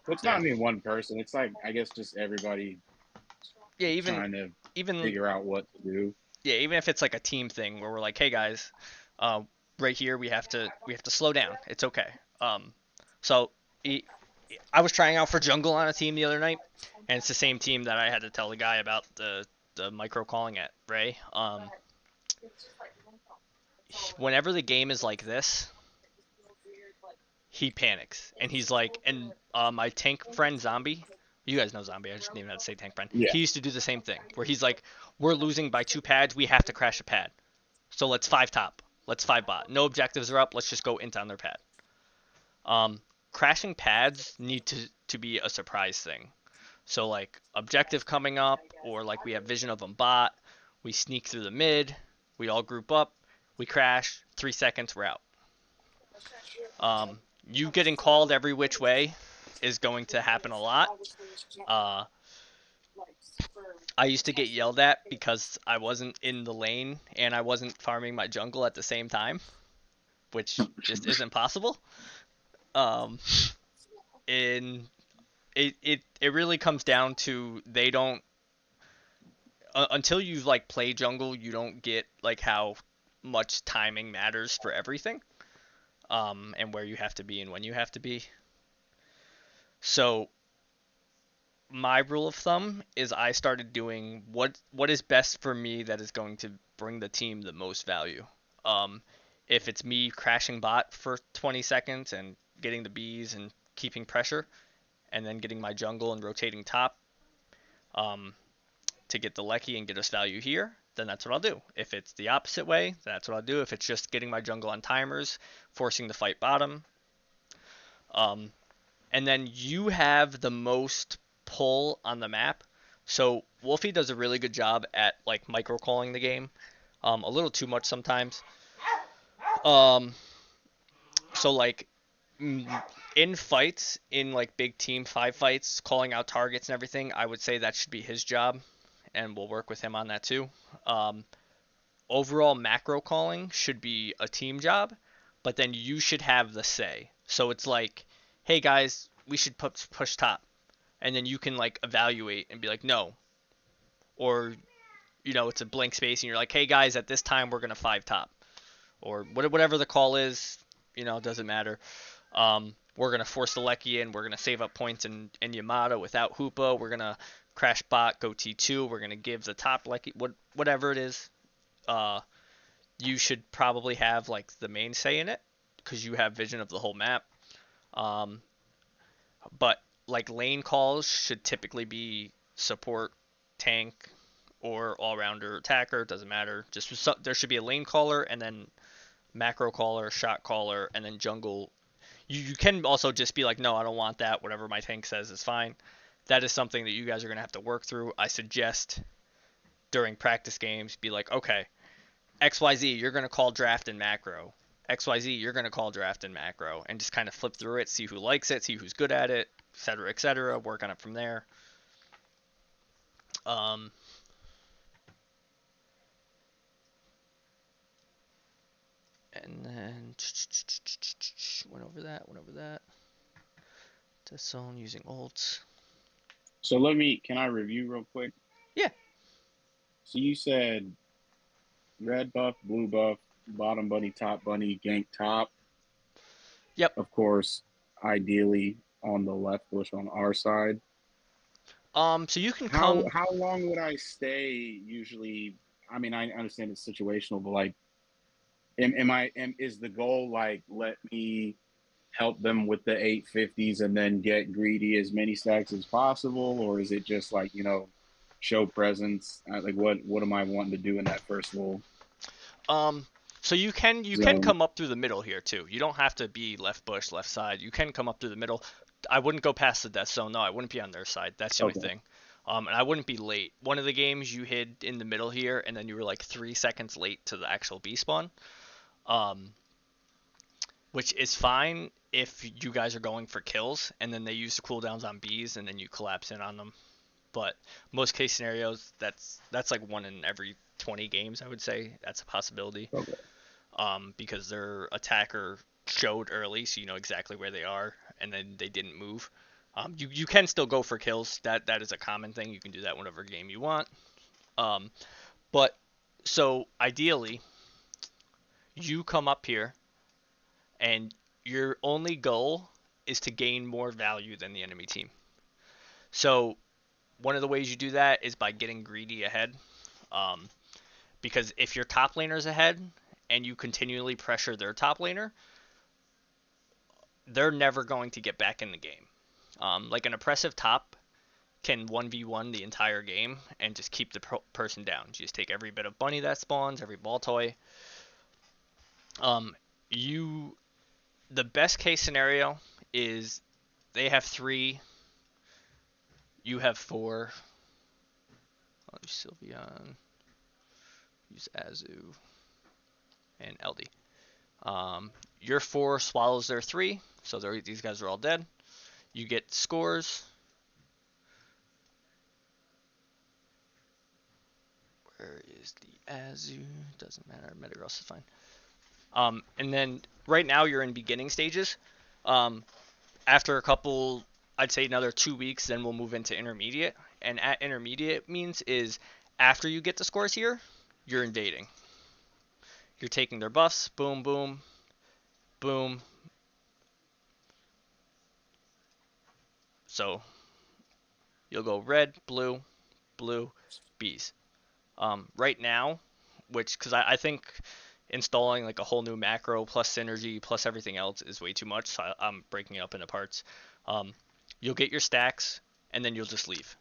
It's not even one person. It's like, I guess, just everybody. Yeah, trying to figure out what to do. Yeah, even if it's like a team thing where we're like, hey guys, right here we have to slow down. It's okay. So I was trying out for jungle on a team the other night, and it's the same team that I had to tell the guy about the micro calling at Ray. Whenever the game is like this, he panics and he's like, and my tank friend Zombie, you guys know Zombie, I just didn't even have to say tank friend. Yeah. He used to do the same thing where he's like, we're losing by 2 pads, we have to crash a pad. So let's 5 top, let's 5 bot. No objectives are up, let's just go into on their pad. Crashing pads need to be a surprise thing. So like objective coming up, or like we have vision of them bot, we sneak through the mid, we all group up, we crash, 3 seconds, we're out. You getting called every which way is going to happen a lot. I used to get yelled at because I wasn't in the lane and I wasn't farming my jungle at the same time, which just isn't possible. And it really comes down to they don't until you like play jungle, you don't get like how much timing matters for everything. And where you have to be and when you have to be. So my rule of thumb is I started doing what is best for me that is going to bring the team the most value. If it's me crashing bot for 20 seconds and getting the bees and keeping pressure, and then getting my jungle and rotating top to get the Lecky and get us value here, then that's what I'll do. If it's the opposite way, that's what I'll do. If it's just getting my jungle on timers, forcing the fight bottom. And then you have the most pull on the map. So Wolfie does a really good job at like micro calling the game. A little too much sometimes. So like in fights, in like big team 5 fights, calling out targets and everything, I would say that should be his job, and we'll work with him on that too. Overall macro calling should be a team job, but then you should have the say. So it's like, hey guys, we should push top, and then you can like evaluate and be like, no, or it's a blank space and you're like, hey guys, at this time we're gonna 5 top, or whatever the call is, doesn't matter. We're gonna force the Lecky in, we're gonna save up points in Yamato without Hoopa, we're gonna crash bot, go T2, we're gonna give the top Lecky, whatever it is. You should probably have like the main say in it because you have vision of the whole map. But like lane calls should typically be support, tank, or all-rounder attacker. Doesn't matter. Just there should be a lane caller and then macro caller, shot caller, and then jungle. You can also just be like, no, I don't want that. Whatever my tank says is fine. That is something that you guys are going to have to work through. I suggest during practice games, be like, okay, XYZ, you're going to call draft and macro. XYZ, you're going to call draft and macro. And just kind of flip through it, see who likes it, see who's good at it, et cetera, work on it from there. And then went over that. Test zone using ults. So can I review real quick? Yeah. So you said red buff, blue buff, bottom bunny, top bunny, gank top. Yep. Of course, ideally on the left bush on our side. So you can come. How long would I stay usually? I mean, I understand it's situational, but like, is the goal like let me help them with the 850s and then get greedy as many stacks as possible, or is it just like show presence? Like what am I wanting to do in that first little? So you can come up through the middle here too. You don't have to be left bush, left side. You can come up through the middle. I wouldn't go past the death zone. No, I wouldn't be on their side. That's the only thing. And I wouldn't be late. One of the games you hid in the middle here, and then you were like 3 seconds late to the actual B spawn. Which is fine if you guys are going for kills, and then they use the cooldowns on Bs, and then you collapse in on them. But most case scenarios, that's like 1 in every 20 games, I would say. That's a possibility. Okay. Because their attacker showed early, so you know exactly where they are, and then they didn't move. You can still go for kills. That is a common thing. You can do that whenever game you want. But so ideally, you come up here, and your only goal is to gain more value than the enemy team. So one of the ways you do that is by getting greedy ahead. Because if your top laner's ahead and you continually pressure their top laner, they're never going to get back in the game. Like an oppressive top can 1v1 the entire game and just keep the person down. You just take every bit of bunny that spawns, every ball toy. The best case scenario is they have 3, you have 4. I'll use Sylveon, use Azu, and LD. Your 4 swallows their 3, so these guys are all dead. You get scores. Where is the Azu? Doesn't matter. Metagross is fine. And then right now you're in beginning stages. After a couple, I'd say another 2 weeks, then we'll move into intermediate. And at intermediate means is after you get the scores here, you're invading. You're taking their buffs. Boom, boom, boom. So you'll go red, blue, blue, bees. Right now, because I think installing like a whole new macro plus synergy plus everything else is way too much, so I'm breaking it up into parts. You'll get your stacks and then you'll just leave.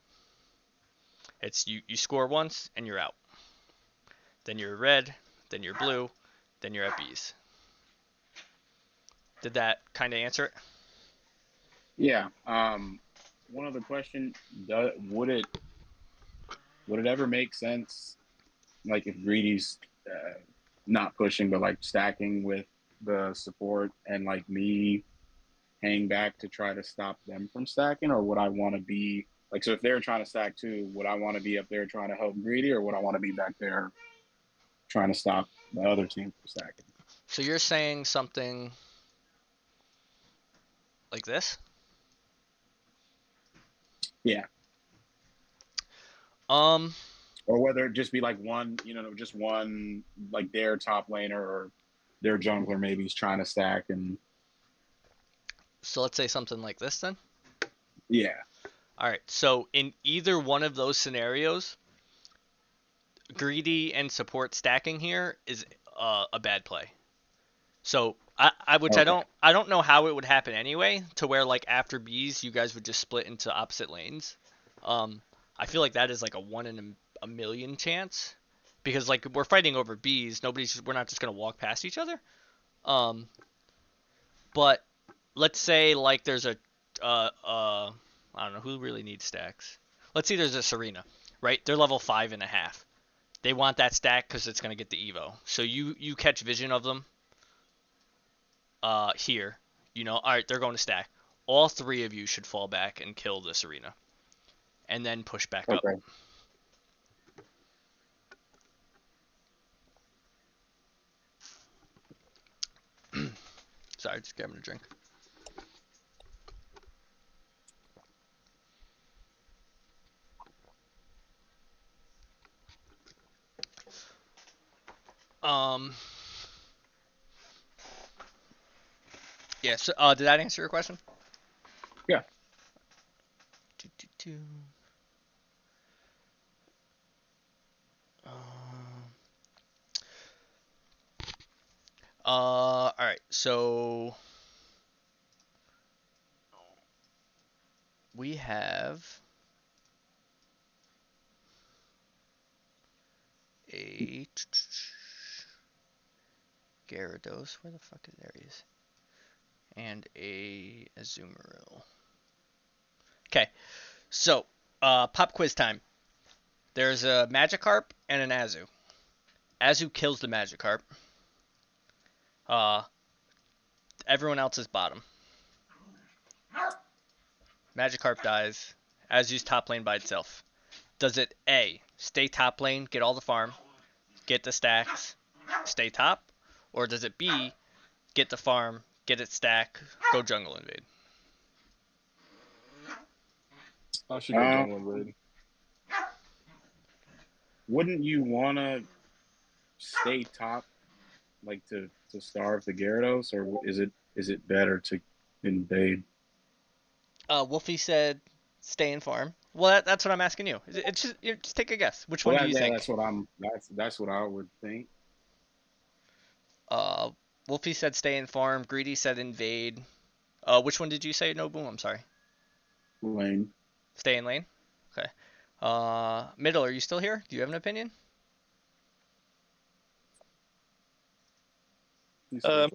It's you score once and you're out. then you're red, then you're blue, then you're at bees. Did that kind of answer it? Yeah. One other question: would it ever make sense, like if Greedy's not pushing but like stacking with the support, and like me hang back to try to stop them from stacking, or would I want to be like, so if they're trying to stack too, would I want to be up there trying to help Greedy, or would I want to be back there trying to stop the other team from stacking? So you're saying something like this? Yeah. Or whether it just be like one, just one, like their top laner or their jungler maybe is trying to stack, and So let's say something like this then. yeah. All right. So in either one of those scenarios, Greedy and support stacking here is a bad play. So I don't know how it would happen anyway, to where like after bees you guys would just split into opposite lanes. I feel like that is like a 1 in a million chance, because like we're fighting over bees, we're not just gonna walk past each other. But let's say like there's a I don't know who really needs stacks. Let's see, there's a Serena, right? They're level 5.5. They want that stack because it's gonna get the Evo. So you catch vision of them. Here, all right, they're going to stack. All 3 of you should fall back and kill this arena, and then push back up. Sorry, just grabbing a drink. Yeah, so did that answer your question? Yeah. All right, so we have a Gyarados. Where the fuck is Aries? And a Azumarill. Okay, so pop quiz time. There's a Magikarp and an Azu. Azu kills the Magikarp. Everyone else is bottom. Magikarp dies. Azu's top lane by itself. Does it A, stay top lane, get all the farm, get the stacks, stay top? Or does it B, get the farm, get its stack, go jungle invade? I should go jungle invade. Wouldn't you want to stay top, like to starve the Gyarados, or is it better to invade? Wolfie said stay and farm. Well, that's what I'm asking you. It's just take a guess. Which one do you think? That's what I would think. Wolfie said stay and farm. Greedy said invade. Which one did you say, Nobu? I'm sorry. Lane. Stay in lane? Okay. Middle, are you still here? Do you have an opinion? Still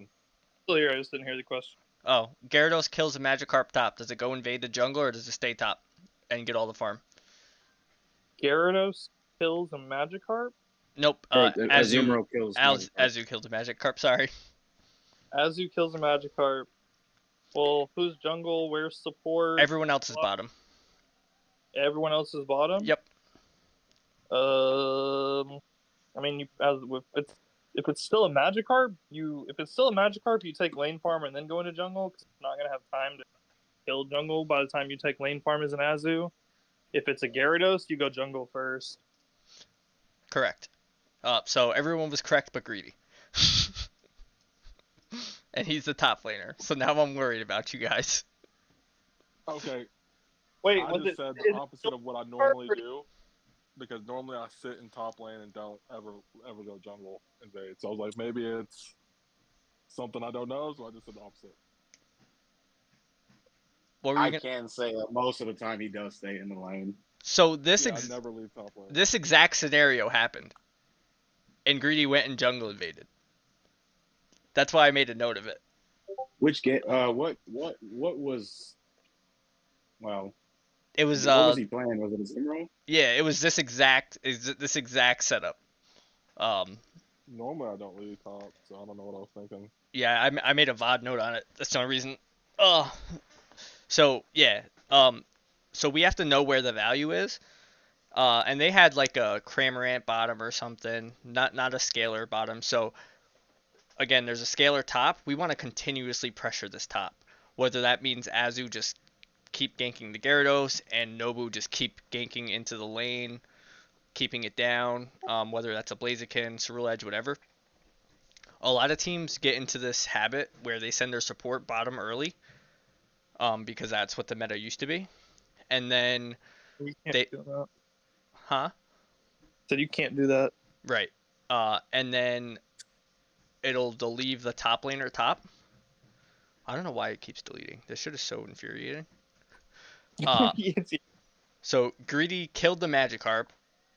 here, I just didn't hear the question. Oh, Gyarados kills a Magikarp top. Does it go invade the jungle, or does it stay top and get all the farm? Gyarados kills a Magikarp? Nope. Azu kills Azu killed a Magikarp, sorry. Azu kills a Magikarp. Well, who's jungle? Where's support? Everyone else is bottom. Everyone else is bottom? Yep. I mean, if it's still a Magikarp, you take lane farm and then go into jungle, because it's not gonna have time to kill jungle by the time you take lane farm as an Azu. If it's a Gyarados, you go jungle first. Correct. So everyone was correct but Greedy. And he's the top laner. So now I'm worried about you guys. Okay. Wait, I just said the opposite of what I normally do, because normally I sit in top lane and don't ever go jungle invade. So I was like, maybe it's something I don't know, so I just said the opposite. I can say that most of the time he does stay in the lane. So I never leave top lane. This exact scenario happened. and Greedy went and jungle invaded. That's why I made a note of it. Which get what was well It was what was he playing? Was it a Zimro? yeah, it was this exact setup. Normally I don't lead top, so I don't know what I was thinking. Yeah, I made a VOD note on it. That's the only reason. So yeah, so we have to know where the value is. And they had like a Cramorant bottom or something, not a scalar bottom. So again, there's a scalar top. We want to continuously pressure this top. Whether that means Azu just keep ganking the Gyarados and Nobu just keep ganking into the lane, keeping it down, whether that's a Blaziken, Ceruledge, Edge, whatever. A lot of teams get into this habit where they send their support bottom early, because that's what the meta used to be. And then You can't do that. Huh? Said you can't do that. Right. And then it'll leave the top laner top. I don't know why it keeps deleting. This shit is so infuriating. So Greedy killed the Magikarp,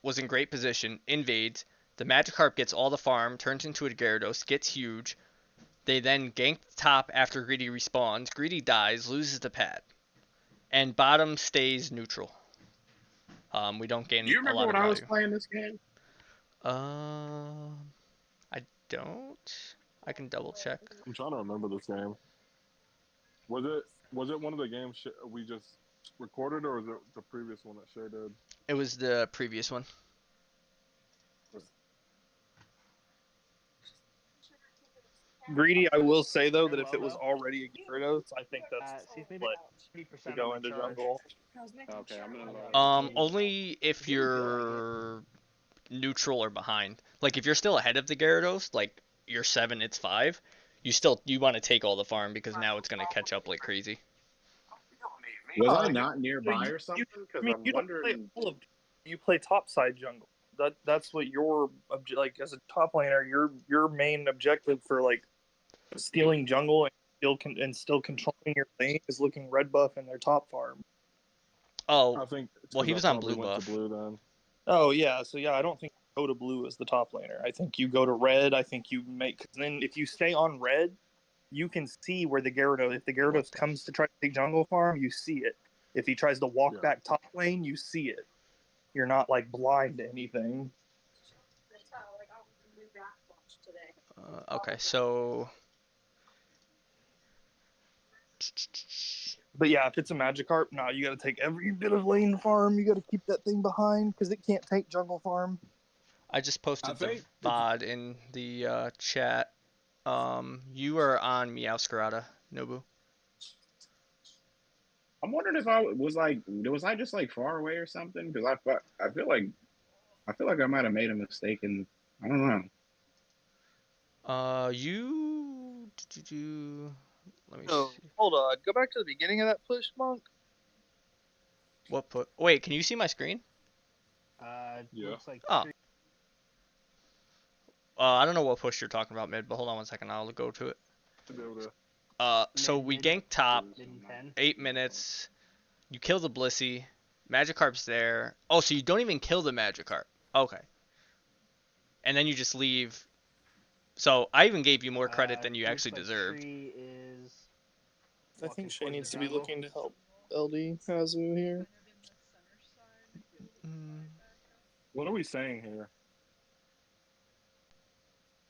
was in great position, invades. The Magikarp gets all the farm, turns into a Gyarados, gets huge. They then gank the top after Greedy respawns. Greedy dies, loses the pad. And bottom stays neutral. We don't gain Do you a remember lot when of I value. was playing this game? I don't. I can double check. I'm trying to remember this game. Was it one of the games we just recorded, or was it the previous one that Shay did? It was the previous one. Greedy, I will say though that if it was already a Gyarados, I think that's See, maybe split about 30% to go of into my charge. jungle. Okay, I'm gonna. Only if you're neutral or behind. Like if you're still ahead of the Gyarados, like you're 7, it's 5. You want to take all the farm because now it's gonna catch up like crazy. Was I not nearby or something? Because I'm you don't play wondering. all of. You play topside jungle. That's what your like as a top laner. Your main objective for like stealing jungle and still controlling your lane is looking red buff in their top farm. Oh, I think. well, he was on blue buff. Blue then. Oh yeah, so yeah, I don't think you go to blue as the top laner. I think you go to red. I think you make. Cause then if you stay on red, you can see where the Gyarados. If the Gyarados comes to try to take jungle farm, you see it. If he tries to walk back top lane, you see it. You're not like blind to anything. Okay, so. But yeah, if it's a Magikarp, no, you got to take every bit of lane farm. You got to keep that thing behind because it can't take jungle farm. I just posted the VOD in the chat. You are on Meowscarada, Nobu. I'm wondering if I was I just like far away or something? Because I feel like I might have made a mistake, and I don't know. Let me Oh, see. hold on. Go back to the beginning of that push, Monk. What put? Wait, can you see my screen? Yeah. Looks like Oh. I don't know what push you're talking about, mid, but hold on 1 second. I'll go to it. So we gank top. 8 minutes. You kill the Blissey. Magikarp's there. Oh, so you don't even kill the Magikarp. Okay. And then you just leave. So I even gave you more credit than you actually deserved. I think Shay needs to be looking to help LD Kazu here. What are we saying here?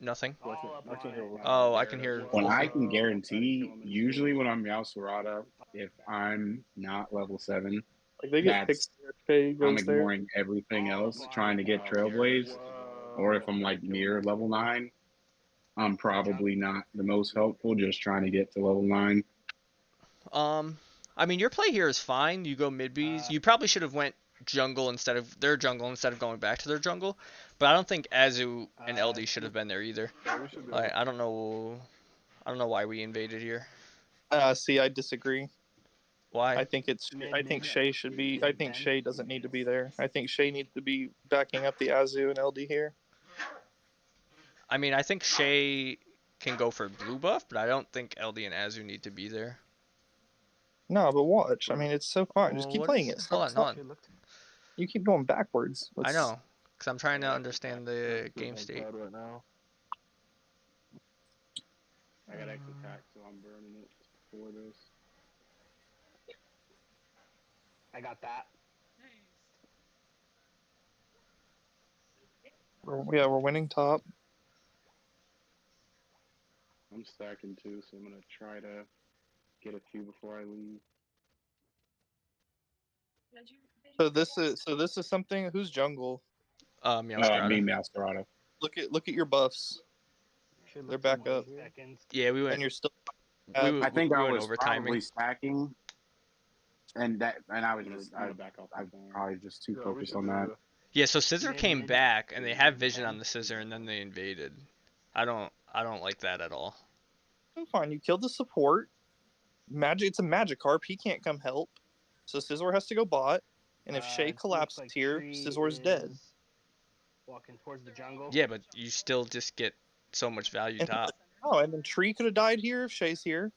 Nothing. I can hear. Oh, I can hear. When I can guarantee, usually when I'm Meowscarada, if I'm not level 7, Like they get picked. I'm ignoring everything else, trying to get Trailblaze. Or if I'm like near level 9, I'm probably not the most helpful, just trying to get to level 9. I mean, your play here is fine. You go mid Bs. You probably should have went jungle instead of their jungle instead of going back to their jungle. But I don't think Azu and LD should have been there either. I don't know why we invaded here. See, I disagree. Why? I think Shay should be. I think Shay doesn't need to be there. I think Shay needs to be backing up the Azu and LD here. I mean, I think Shay can go for blue buff, but I don't think LD and Azu need to be there. No, but watch. I mean, it's so fun. Just keep playing it. Hold on. You keep going backwards. I know. Because I'm trying to understand the game state. Right now. I got X attack, so I'm burning it for this. I got that. Yeah, we're winning top. I'm stacking too, so I'm gonna try to get a few before I leave. So this is something. Who's jungle? Meowscarada. Me, Masquerado. Look at your buffs. They're back up. Yeah, we went. And you're still. I think I went was overtiming. probably stacking, and I was just I probably just too focused on that. Yeah, so Scissor came back, and they have vision on the Scissor, and then they invaded. I don't like that at all. Fine, you killed the support. It's a Magikarp. He can't come help. So Scizor has to go bot. And if Shay collapses here, Scissor's dead. Walking towards the jungle. Yeah, but you still just get so much value top. Oh, and then Tree could have died here if Shay's here.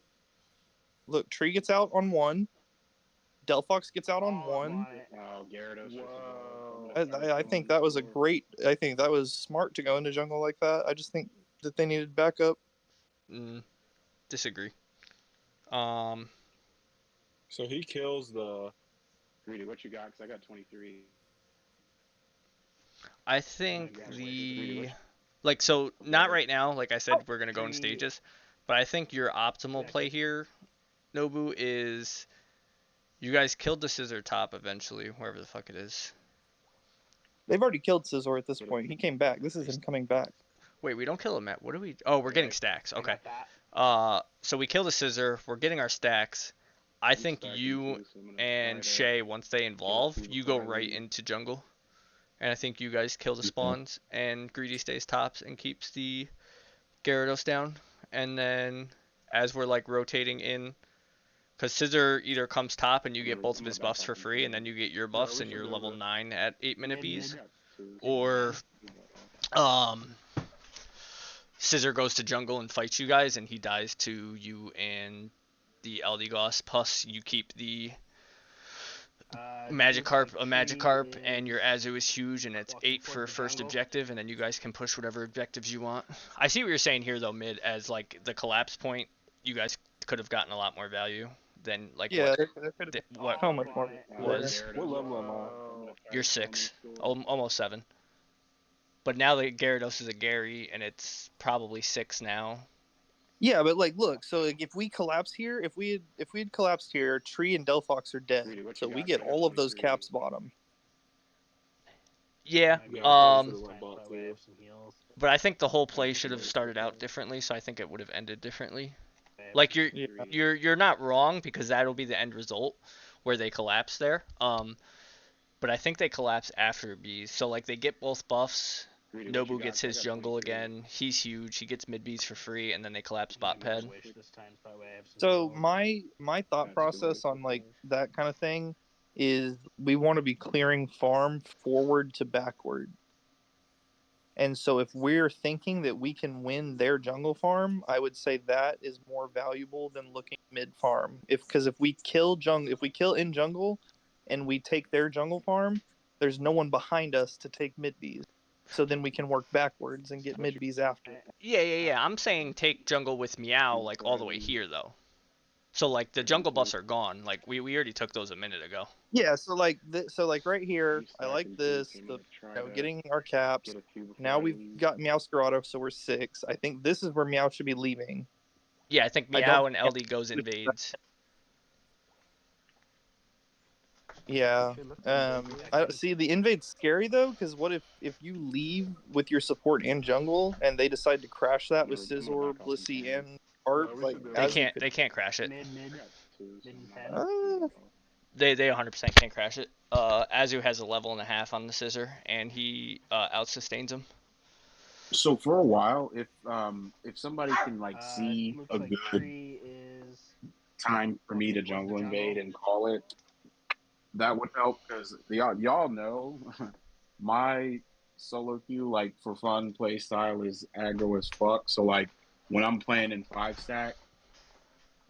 Look, Tree gets out on 1. Delphox gets out on 1. Oh, Gyarados. I think that was I think that was smart to go into jungle like that. I just think that they needed backup. Disagree. So he kills the. Greedy, what you got? Because I got 23. I think so not right now. Like I said, we're gonna go in stages. But I think your optimal play here, Nobu, is you guys killed the Scissor top eventually, wherever the fuck it is. They've already killed Scizor at this point. He came back. This is him coming back. Wait, we don't kill him at. What are we? Oh, we're getting stacks. Okay. So we kill the Scissor. We're getting our stacks. I think you and Shay, once they involve, you go right into jungle. And I think you guys kill the spawns, and Greedy stays tops and keeps the Gyarados down. And then as we're like rotating in, because Scissor either comes top and you get both of his buffs for free, and then you get your buffs and you're level 9 at 8-minute Bs. Or Scissor goes to jungle and fights you guys, and he dies to you and the Eldegoss. Plus, you keep the Magikarp, and your Azu is huge, and it's 8 for first objective, and then you guys can push whatever objectives you want. I see what you're saying here, though, mid, as like the collapse point, you guys could have gotten a lot more value than like what how much more was. What level am I? You're 6, almost 7. But now the Gyarados is a Gary, and it's probably 6 now. Yeah, but like, look. So like, if we collapse here, if we had collapsed here, Tree and Delphox are dead. So we get all of those caps bottom. Yeah. But I think the whole play should have started out differently. So I think it would have ended differently. Like you're not wrong, because that'll be the end result where they collapse there. But I think they collapse after Bs. So like they get both buffs. Nobu gets his jungle again. He's huge. He gets mid Bs for free, and then they collapse bot ped. So my thought process on like that kind of thing is we want to be clearing farm forward to backward. And so if we're thinking that we can win their jungle farm, I would say that is more valuable than looking mid farm. Because if we kill in jungle and we take their jungle farm, there's no one behind us to take mid Bs. So then we can work backwards and get mid Bs after. Yeah. I'm saying take jungle with Meow like all the way here though. So like the jungle buffs are gone. Like we already took those a minute ago. Yeah. So like right here, I like this. Getting our caps. Now we've got Meowscarado, so we're 6. I think this is where Meow should be leaving. Yeah, I think Meow and LD goes invades. Yeah. I see the invade's scary though, because what if you leave with your support and jungle and they decide to crash that with Scizor, Blissey, and Art? Like they can't crash it. They 100% can't crash it. Azu has a level and a half on the Scissor, and he outsustains him. So for a while, if somebody can like see a good time for me to jungle invade and call it, that would help, because y'all know my solo queue, like for fun play style, is aggro as fuck. So like when I'm playing in 5 stack,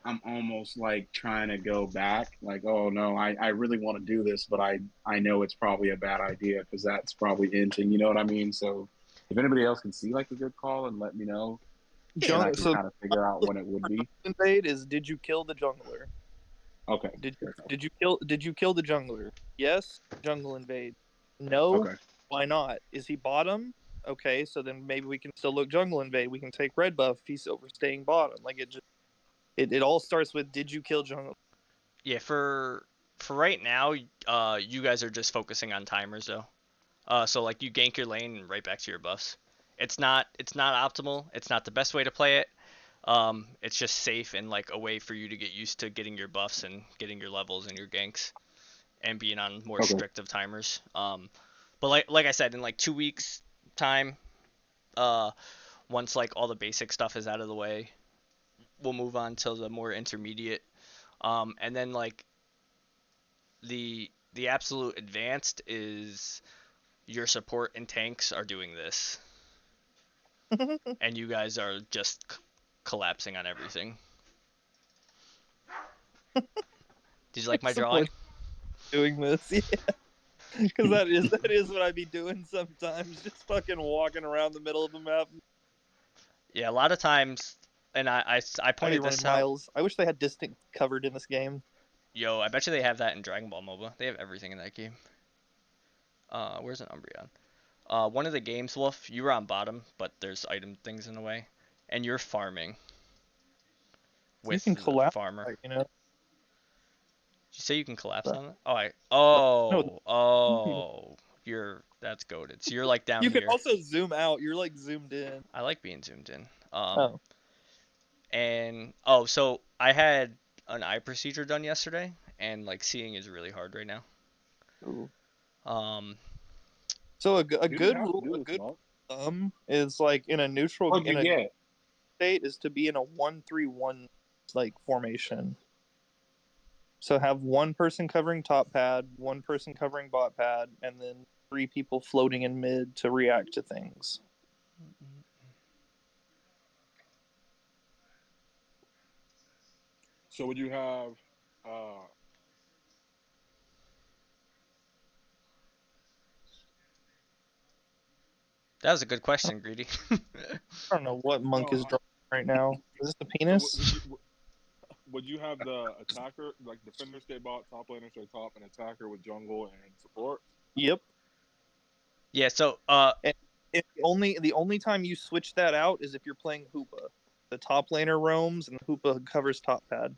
I'm almost like trying to go back. Like, oh no, I really want to do this, but I know it's probably a bad idea because that's probably hinting. You know what I mean? So if anybody else can see like a good call and let me know, then I can So kind of figure out when it would be. invade is did you kill the jungler? Okay. Did you kill the jungler? Yes, jungle invade. No, Okay. why not? Is he bottom? Okay, so then maybe we can still look jungle invade. We can take red buff if he's overstaying bottom. Like it all starts with did you kill jungle? Yeah, for right now, you guys are just focusing on timers though. So like you gank your lane and right back to your buffs. It's not optimal. It's not the best way to play it. It's just safe and like a way for you to get used to getting your buffs and getting your levels and your ganks and being on more Okay. strict of timers. But like I said, in like 2 weeks time, once like all the basic stuff is out of the way, we'll move on to the more intermediate. And then like the absolute advanced is your support and tanks are doing this, and you guys are just collapsing on everything. Did you like my drawing? Doing this, yeah. Because that is what I'd be doing sometimes, just fucking walking around the middle of the map. Yeah, a lot of times, and I pointed this out. Miles. I wish they had distant covered in this game. Yo, I bet you they have that in Dragon Ball MOBA. They have everything in that game. Where's an Umbreon? One of the games, Wolf, you were on bottom, but there's item things in the way, and you're farming with you can collapse, farmer. you know. Did you say you can collapse But, on it? That's goated. So you're like down you here. can also zoom out. You're like zoomed in. I like being zoomed in. So I had an eye procedure done yesterday, and like seeing is really hard right now. Ooh. So a good thumb is like in a neutral state is to be in a 1-3-1 like formation. So have one person covering top pad, one person covering bot pad, and then 3 people floating in mid to react to things. So would you have That was a good question, Greedy. I don't know what Monk is drawing right now. Is this the penis? So would you have the attacker, like defender stay bot, top laner stay top, and attacker with jungle and support? Yep. Yeah, so if the only time you switch that out is if you're playing Hoopa. The top laner roams and Hoopa covers top pad.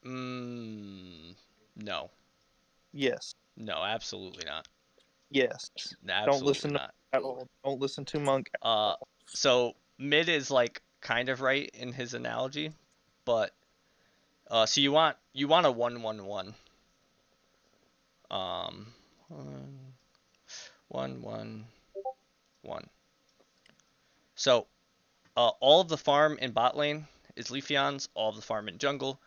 No. Yes. No, absolutely not. Yes. Absolutely don't listen not. At all. Don't listen to Monk. So mid is like kind of right in his analogy, but so you want a 1-1-1. 1-1-1. So all of the farm in bot lane is Leafeon's, all of the farm in jungle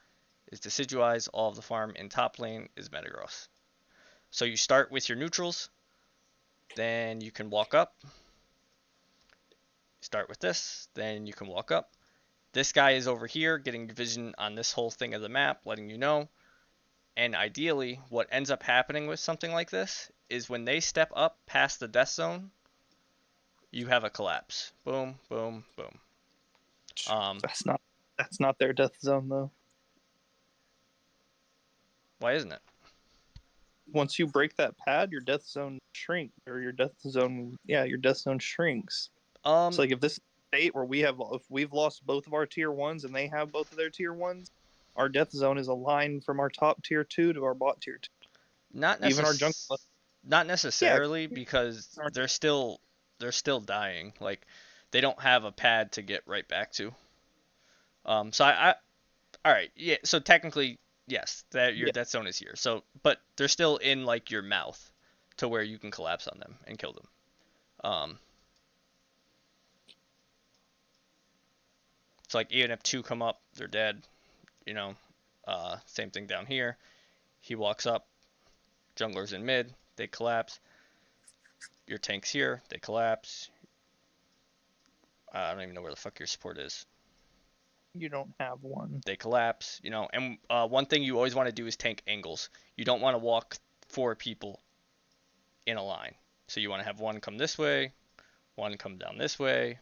is Decidueye's, all of the farm in top lane is Metagross. So you start with your neutrals, then you can walk up. Start with this, then you can walk up. This guy is over here getting vision on this whole thing of the map, letting you know. And ideally, what ends up happening with something like this is when they step up past the death zone, you have a collapse. Boom, boom, boom. That's not their death zone though. Why isn't it? Once you break that pad, your death zone shrinks, or your death zone shrinks. So like if this state where if we've lost both of our tier 1s and they have both of their tier 1s, our death zone is aligned from our top tier 2 to our bot tier 2. Not necessarily, because they're still dying. Like they don't have a pad to get right back to. So all right, yeah. So technically, yes, that your death zone is here. So, but they're still in like your mouth, to where you can collapse on them and kill them. So like even if 2 come up, they're dead. You know, same thing down here. He walks up, jungler's in mid, they collapse. Your tank's here, they collapse. I don't even know where the fuck your support is. You don't have one. They collapse, you know. And one thing you always want to do is tank angles. You don't want to walk 4 people in a line. So you want to have one come this way, one come down this way,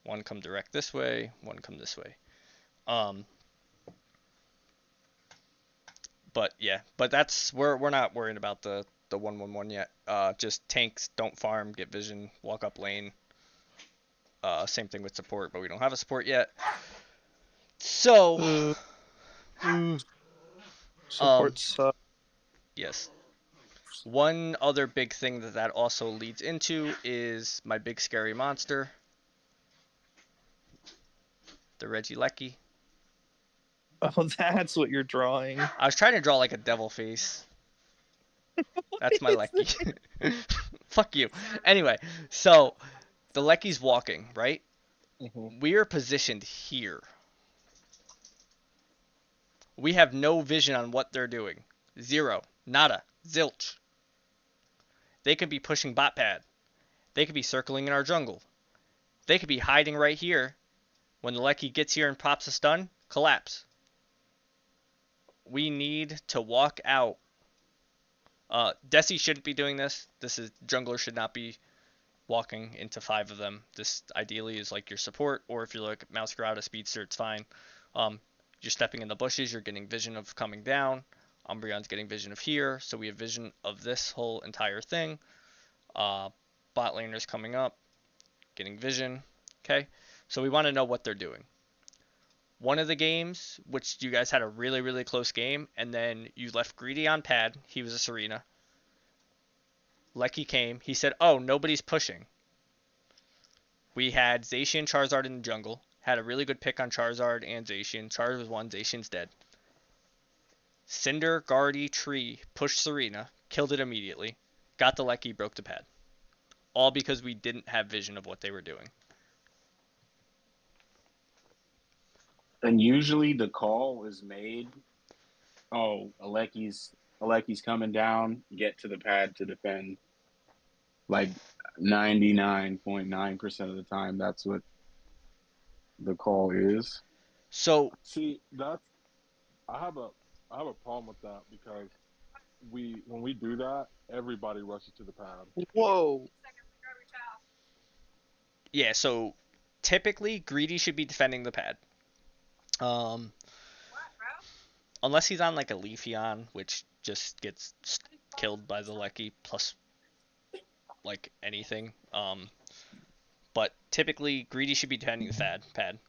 one come direct this way, one come this way. But yeah, but that's we're not worried about the 1-1-1 yet. Just tanks, don't farm, get vision, walk up lane. Same thing with support, but we don't have a support yet. So Support sucks. yes. One other big thing that also leads into is my big scary monster, the Regieleki. Oh, that's what you're drawing. I was trying to draw like a devil face. That's my Lecky. Fuck you. Anyway, so the Lecky's walking, right? Mm-hmm. We are positioned here. We have no vision on what they're doing. Zero. Nada. Zilch. They could be pushing bot pad. They could be circling in our jungle. They could be hiding right here. When the Lecky gets here and pops a stun, collapse. We need to walk out. Desi shouldn't be doing this. Jungler should not be walking into 5 of them. This ideally is like your support, or if you're like Masquerade, Speedster, it's fine. You're stepping in the bushes, you're getting vision of coming down. Umbreon's getting vision of here, so we have vision of this whole entire thing. Bot laner's coming up, getting vision. Okay, so we want to know what they're doing. One of the games, which you guys had a really, really close game, and then you left Greedy on pad. He was a Serena. Lecky came. He said, oh, nobody's pushing. We had Zacian Charizard in the jungle. Had a really good pick on Charizard and Zacian. Charizard was 1, Zacian's dead. Cinder, Guardy, Tree pushed Serena. Killed it immediately. Got the Lecky, broke the pad. All because we didn't have vision of what they were doing. And usually the call is made, oh, Aleki's coming down, get to the pad to defend. Like 99.9% of the time, that's what the call is. So see, I have a problem with that because when we do that, everybody rushes to the pad. Whoa. Yeah, so typically Greedy should be defending the pad. Unless he's on like a Leafeon, which just gets killed by the Lecky plus like anything. But typically Greedy should be defending the pad.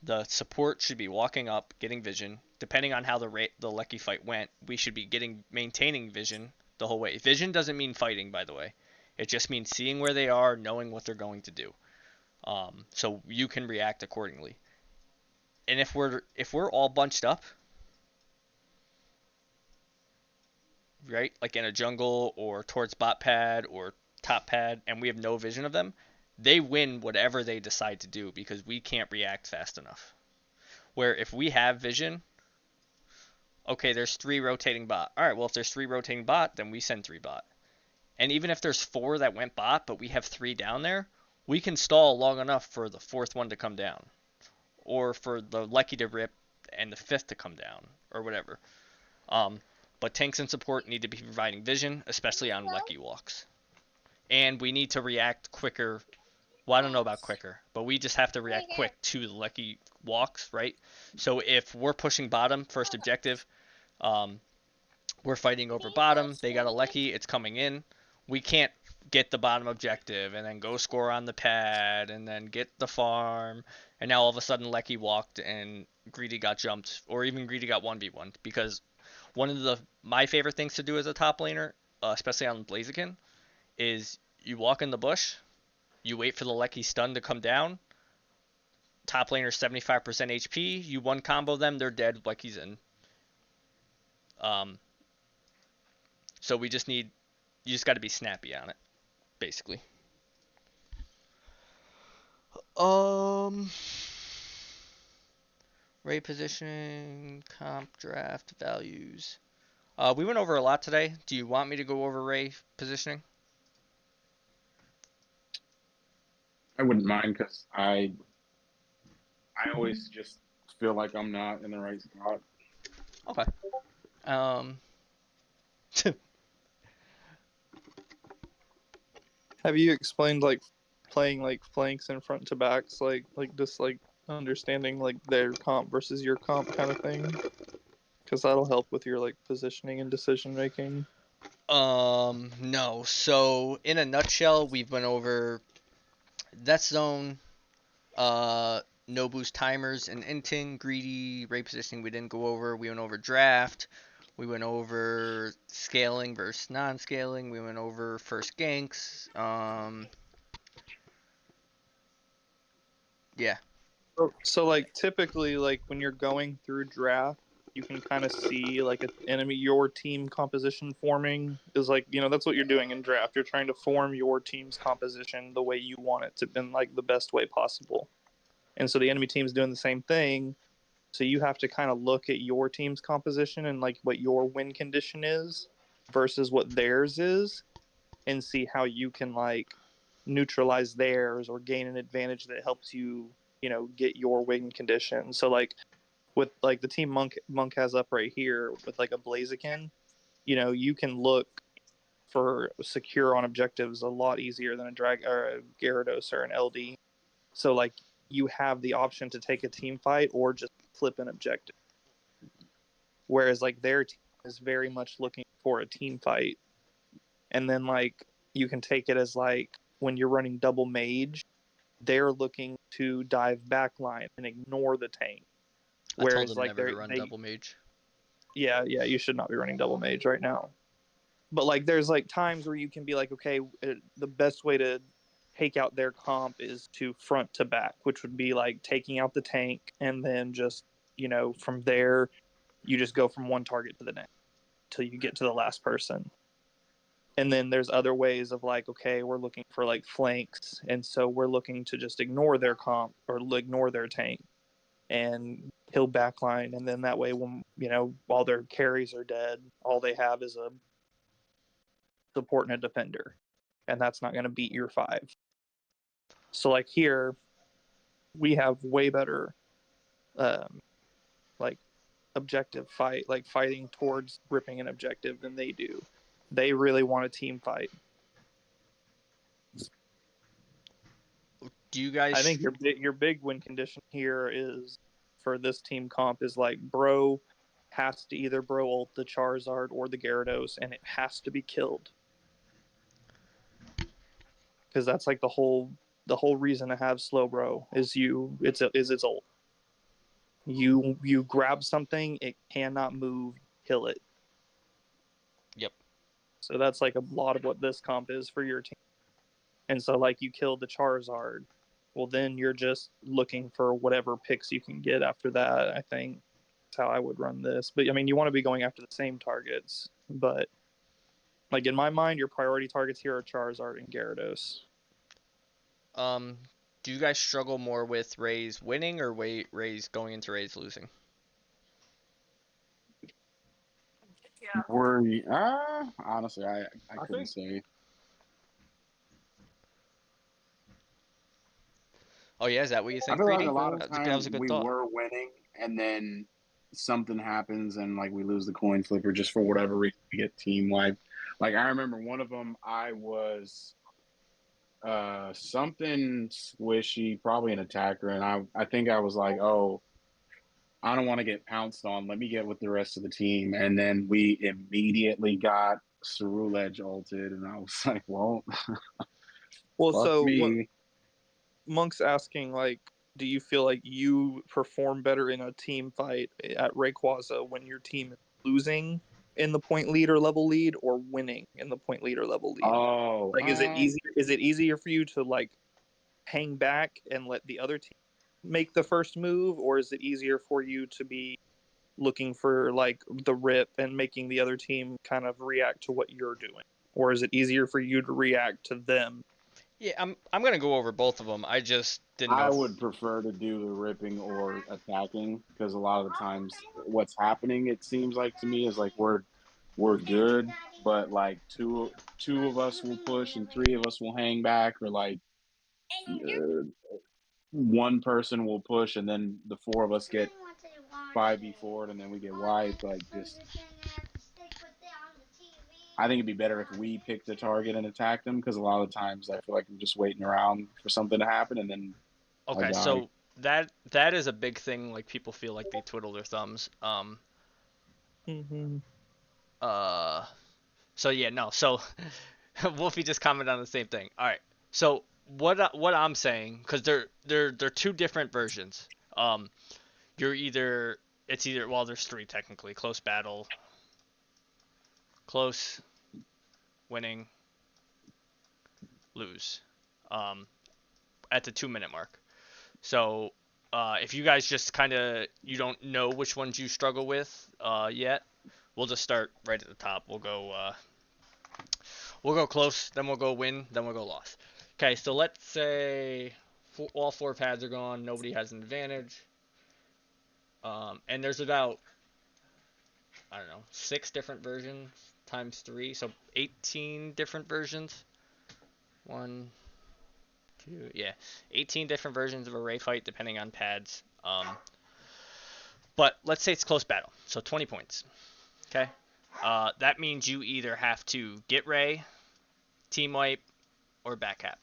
The support should be walking up, getting vision. Depending on how the Lecky fight went, we should be maintaining vision the whole way. Vision doesn't mean fighting, by the way. It just means seeing where they are, knowing what they're going to do. So you can react accordingly. And if we're all bunched up, right, like in a jungle or towards bot pad or top pad, and we have no vision of them, they win whatever they decide to do because we can't react fast enough. Where if we have vision, okay, there's 3 rotating bot. All right, well, if there's 3 rotating bot, then we send 3 bot. And even if there's 4 that went bot, but we have 3 down there, we can stall long enough for the 4th one to come down. Or for the Lecky to rip and the 5th to come down, or whatever. But tanks and support need to be providing vision, especially on Lecky walks. And we need to react quicker. Well, I don't know about quicker, but we just have to react quick to the Lecky walks, right? So if we're pushing bottom, first objective, we're fighting over bottom, they got a Lecky, it's coming in. We can't get the bottom objective and then go score on the pad and then get the farm. And now all of a sudden Lecky walked and Greedy got jumped, or even Greedy got 1v1. Because one of my favorite things to do as a top laner, especially on Blaziken, is you walk in the bush, you wait for the Lecky stun to come down. Top laner 75% HP, you one combo them, they're dead, Lecky's in. So you just got to be snappy on it, basically. Ray positioning, comp, draft, values. We went over a lot today. Do you want me to go over Ray positioning? I wouldn't mind because I I always just feel like I'm not in the right spot. Okay. Have you explained like playing like flanks and front to backs, like just like understanding like their comp versus your comp kind of thing? Because that'll help with your like positioning and decision making. No. So in a nutshell, we've went over Death Zone, no boost timers and inting, greedy, rate positioning we didn't go over. We went over draft. We went over scaling versus non-scaling. We went over first ganks. Yeah. So like typically like when you're going through draft, you can kind of see like an enemy, your team composition forming is like, you know, that's what you're doing in draft. You're trying to form your team's composition the way you want it to in like the best way possible. And so the enemy team's doing the same thing. So you have to kind of look at your team's composition and like what your win condition is versus what theirs is and see how you can like neutralize theirs or gain an advantage that helps you, you know, get your win condition. So like with like the team Monk has up right here with like a Blaziken, you know, you can look for secure on objectives a lot easier than a drag or a Gyarados or an LD. So like you have the option to take a team fight or just flip an objective. Whereas like their team is very much looking for a team fight. And then like you can take it as like when you're running double mage, they're looking to dive backline and ignore the tank. Whereas I told them like never to run double mage. Yeah, you should not be running double mage right now. But like there's like times where you can be like, okay, the best way to take out their comp is to front to back, which would be like taking out the tank and then just, you know, from there you just go from one target to the next till you get to the last person. And then there's other ways of like, okay, we're looking for like flanks, and so we're looking to just ignore their comp or ignore their tank and kill backline, and then that way when, you know, while their carries are dead, all they have is a support and a defender, and that's not going to beat your 5. So like here we have way better like objective fight, like fighting towards ripping an objective than they do. They really want a team fight. Do you guys? I think your big win condition here is for this team comp is like bro has to either bro ult the Charizard or the Gyarados, and it has to be killed. Because that's like the whole reason to have slow bro is its ult. You grab something, it cannot move, kill it. Yep. So that's like a lot of what this comp is for your team. And so like you killed the Charizard, well then you're just looking for whatever picks you can get after that. I think that's how I would run this. But I mean, you want to be going after the same targets, but like in my mind, your priority targets here are Charizard and Gyarados. Do you guys struggle more with Rays winning or Rays going into Rays losing? Yeah. Honestly, I couldn't say. Oh yeah, is that what you think? I feel like Greedy? a lot of times that was a good we thought. were winning, and then something happens, and like we lose the coin flipper just for whatever reason we get team wiped. Like I remember one of them, I was something squishy, probably an attacker, and I think I was like, oh, I don't want to get pounced on. Let me get with the rest of the team, and then we immediately got Cerulege ulted, and I was like, well, so me. Monk's asking, like, do you feel like you perform better in a team fight at Rayquaza when your team is losing in the point leader level lead or winning in the point leader level lead? Oh, like, is it easier for you to like hang back and let the other team make the first move, or is it easier for you to be looking for like the rip and making the other team kind of react to what you're doing, or is it easier for you to react to them? Yeah, I'm gonna go over both of them. I just didn't know. I would prefer to do the ripping or attacking, because a lot of the times what's happening, it seems like to me, is like we're good, but like two of us will push and 3 of us will hang back, or like one person will push, and then the 4 of us get 5v4, and then we get wiped. Like, just, I think it'd be better if we pick the target and attack them, because a lot of times I feel like I'm just waiting around for something to happen, and then Okay, so that is a big thing. Like, people feel like they twiddle their thumbs. So yeah, no. So Wolfie just commented on the same thing. All right. So what I'm saying, because they're two different versions. It's either, well, there's 3 technically: close battle, close, winning, lose. At the 2-minute mark. So if you guys just kind of, you don't know which ones you struggle with yet, we'll just start right at the top. We'll go close, then we'll go win, then we'll go loss. Okay, so let's say all 4 pads are gone, nobody has an advantage. And there's about, I don't know, 6 different versions times 3, so 18 different versions. 1, 2, yeah, 18 different versions of a Ray fight depending on pads. But let's say it's close battle, so 20 points. Okay, that means you either have to get Ray, team wipe, or back cap.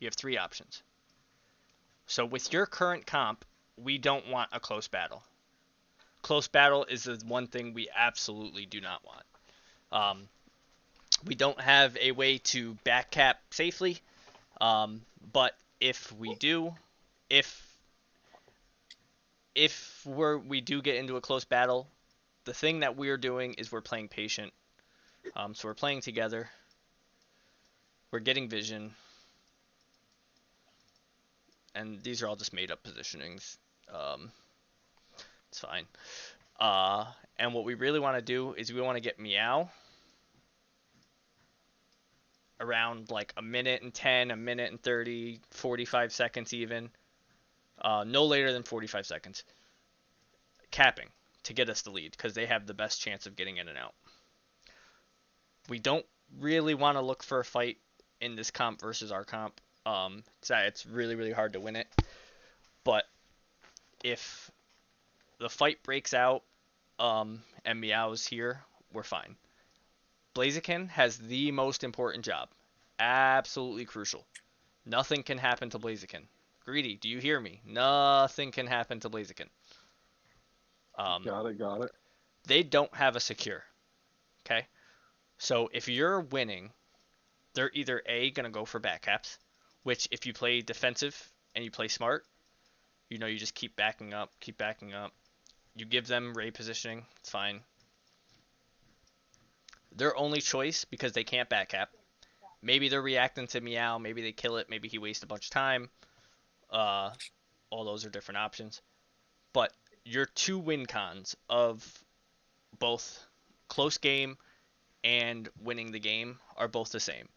You have 3 options. So with your current comp, we don't want a close battle. Close battle is the one thing we absolutely do not want. We don't have a way to back cap safely, but if we do, if we do get into a close battle, the thing that we're doing is we're playing patient. So we're playing together. We're getting vision. And these are all just made up positionings. It's fine. And what we really want to do is we want to get Meow around like 1:10, 1:30, 45 seconds even. No later than 45 seconds. Capping to get us the lead, because they have the best chance of getting in and out. We don't really want to look for a fight in this comp versus our comp. It's really, really hard to win it. But if the fight breaks out and Meow's here, we're fine. Blaziken has the most important job. Absolutely crucial. Nothing can happen to Blaziken. Greedy, do you hear me? Nothing can happen to Blaziken. Got it. They don't have a secure. Okay? So if you're winning, they're either A, going to go for back caps, which if you play defensive and you play smart, you just keep backing up. You give them Ray positioning, it's fine. Their only choice, because they can't back cap, maybe they're reacting to Meow, maybe they kill it, maybe he wastes a bunch of time. All those are different options. But your 2 win cons of both close game and winning the game are both the same.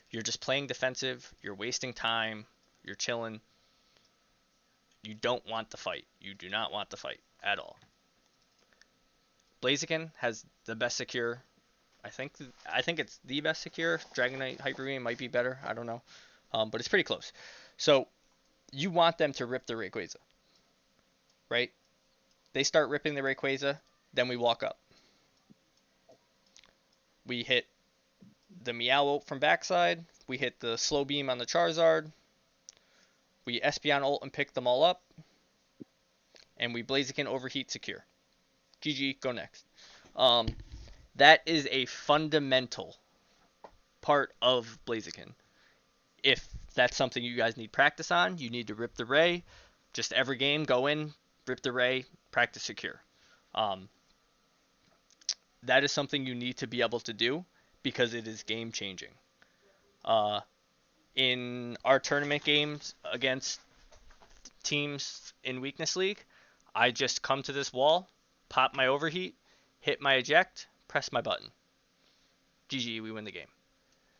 You're just playing defensive, you're wasting time, you're chilling. You don't want the fight. You do not want the fight at all. Blaziken has the best secure. I think it's the best secure. Dragon Knight Hyper Beam might be better. I don't know. But it's pretty close. So you want them to rip the Rayquaza. Right? They start ripping the Rayquaza, then we walk up. We hit the Meow ult from backside. We hit the slow beam on the Charizard. We Espeon ult and pick them all up. And we Blaziken overheat secure. GG, go next. That is a fundamental part of Blaziken. If that's something you guys need practice on, you need to rip the Ray. Just every game, go in, rip the Ray, practice secure. That is something you need to be able to do because it is game changing. In our tournament games against teams in Weakness League, I just come to this wall, pop my overheat, hit my eject, press my button. GG, we win the game.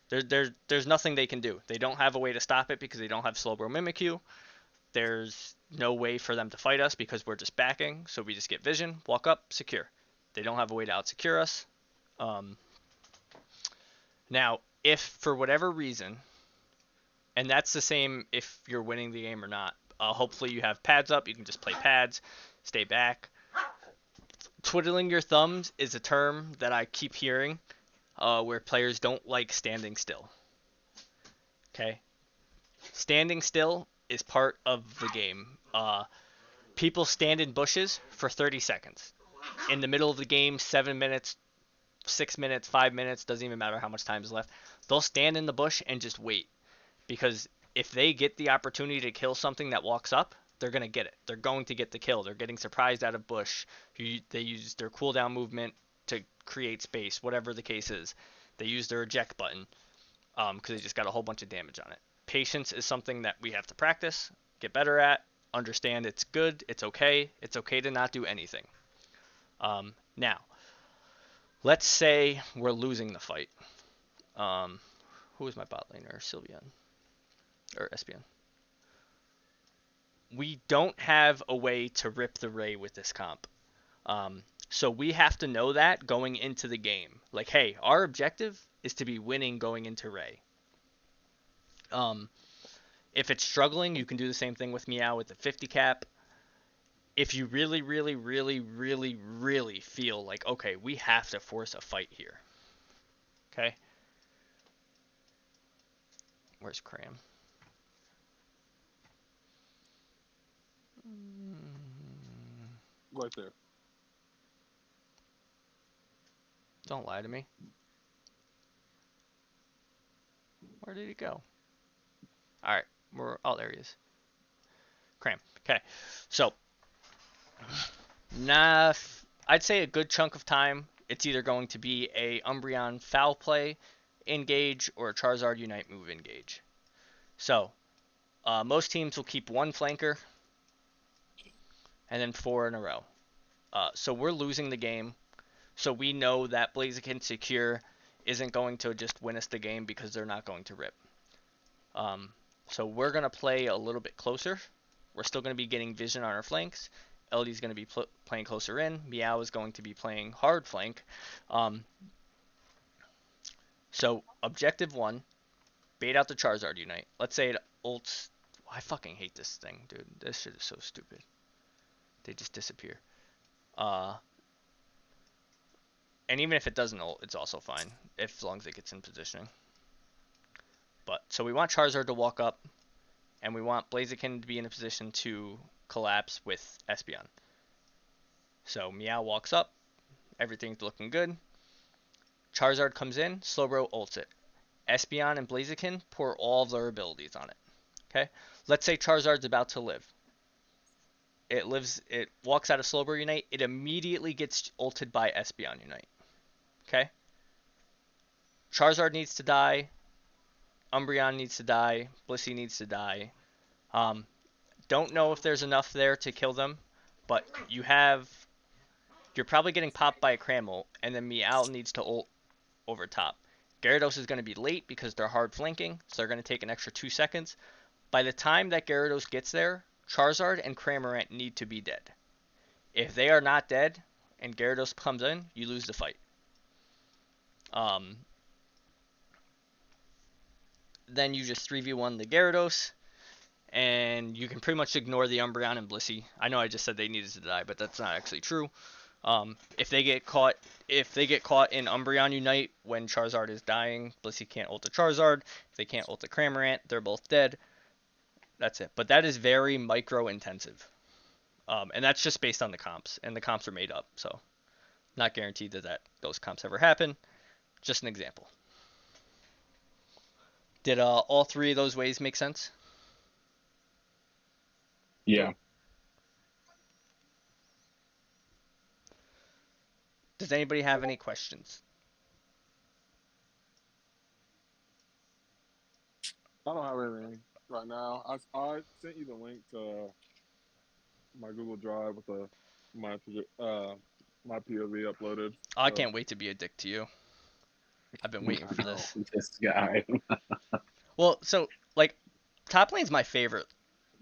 There's nothing they can do. They don't have a way to stop it because they don't have Slowbro Mimikyu. There's no way for them to fight us because we're just backing, so we just get vision, walk up, secure. They don't have a way to out-secure us. Now, if for whatever reason, and that's the same if you're winning the game or not, Hopefully you have pads up. You can just play pads, stay back. Twiddling your thumbs is a term that I keep hearing where players don't like standing still. Okay? Standing still is part of the game. People stand in bushes for 30 seconds. In the middle of the game, 7 minutes, 6 minutes, 5 minutes, doesn't even matter how much time is left. They'll stand in the bush and just wait. Because if they get the opportunity to kill something that walks up, they're going to get it. They're going to get the kill. They're getting surprised out of bush. They use their cooldown movement to create space, whatever the case is. They use their eject button because they just got a whole bunch of damage on it. Patience is something that we have to practice, get better at, understand it's good, it's okay to not do anything. Now, let's say we're losing the fight. Who is my bot laner? Sylveon. Or Espeon. We don't have a way to rip the Ray with this comp. So we have to know that going into the game. Like, hey, our objective is to be winning going into Ray. If it's struggling, you can do the same thing with Meow with the 50 cap. If you really, really, really, really, really feel like, okay, we have to force a fight here. Okay? Where's Cram? Right there. Don't lie to me. Where did he go? Alright, oh, there he is. Cram. Okay, so I'd say a good chunk of time, it's either going to be a Umbreon foul play engage or a Charizard Unite move engage. So, most teams will keep one flanker and then 4 in a row. So we're losing the game. So we know that Blaziken Secure isn't going to just win us the game because they're not going to rip. So we're going to play a little bit closer. We're still going to be getting vision on our flanks. LD's going to be playing closer in. Meow is going to be playing hard flank. So objective 1, bait out the Charizard Unite. Let's say it ults. I fucking hate this thing, dude. This shit is so stupid. They just disappear. And even if it doesn't ult, it's also fine, as long as it gets in positioning. But, so we want Charizard to walk up, and we want Blaziken to be in a position to collapse with Espeon. So Meow walks up, everything's looking good. Charizard comes in, Slowbro ults it. Espeon and Blaziken pour all of their abilities on it. Okay? Let's say Charizard's about to live. It walks out of Slowbro Unite, it immediately gets ulted by Espeon Unite. Okay? Charizard needs to die. Umbreon needs to die. Blissey needs to die. Don't know if there's enough there to kill them, but you're probably getting popped by a Cram ult, and then Meow needs to ult over top. Gyarados is going to be late because they're hard flanking, so they're going to take an extra 2 seconds. By the time that Gyarados gets there, Charizard and Cramorant need to be dead. If they are not dead, and Gyarados comes in, you lose the fight. Then you just 3v1 the Gyarados, and you can pretty much ignore the Umbreon and Blissey. I know I just said they needed to die, but that's not actually true. If they get caught in Umbreon Unite when Charizard is dying, Blissey can't ult the Charizard. If they can't ult the Cramorant, they're both dead. That's it. But that is very micro intensive. And that's just based on the comps, and the comps are made up, so not guaranteed that those comps ever happen. Just an example. Did all 3 of those ways make sense? Yeah. Does anybody have any questions? I don't have anything right now. I sent you the link to my Google Drive with my POV uploaded. I can't wait to be a dick to you. I've been waiting for this. This guy. Well, so, like, top lane's my favorite